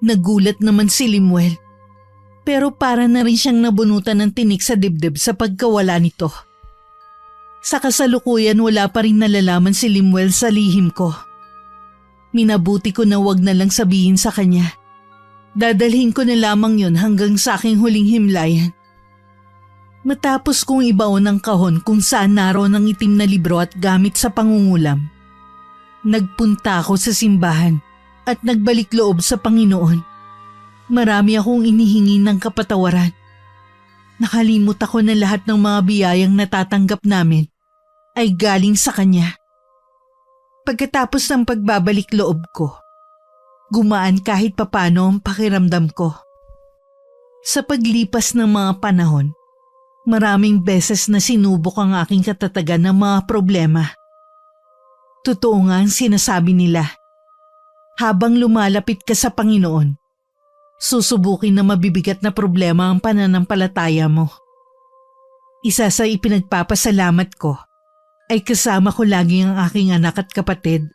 Nagulat naman si Limuel, pero para na rin siyang nabunutan ng tinik sa dibdib sa pagkawala nito. Sa kasalukuyan wala pa rin nalalaman si Limuel sa lihim ko. Minabuti ko na wag na lang sabihin sa kanya. Dadalhin ko na lamang yun hanggang sa aking huling himlayan. Matapos kong ibaon ang kahon kung saan naroon ang itim na libro at gamit sa pangungulam, nagpunta ako sa simbahan at nagbalik loob sa Panginoon. Marami akong inihingi ng kapatawaran. Nakalimot ako na lahat ng mga biyayang natatanggap namin ay galing sa Kanya. Pagkatapos ng pagbabalik loob ko, gumaan kahit papano ang pakiramdam ko. Sa paglipas ng mga panahon, maraming beses na sinubok ang aking katatagan ng mga problema. Totoo nga ang sinasabi nila. Habang lumalapit ka sa Panginoon, susubukin na mabibigat na problema ang pananampalataya mo. Isa sa ipinagpapasalamat ko ay kasama ko lagi ang aking anak at kapatid.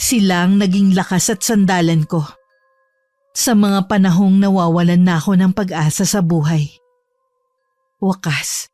Sila ang naging lakas at sandalan ko sa mga panahong nawawalan na ako ng pag-asa sa buhay. Wakas,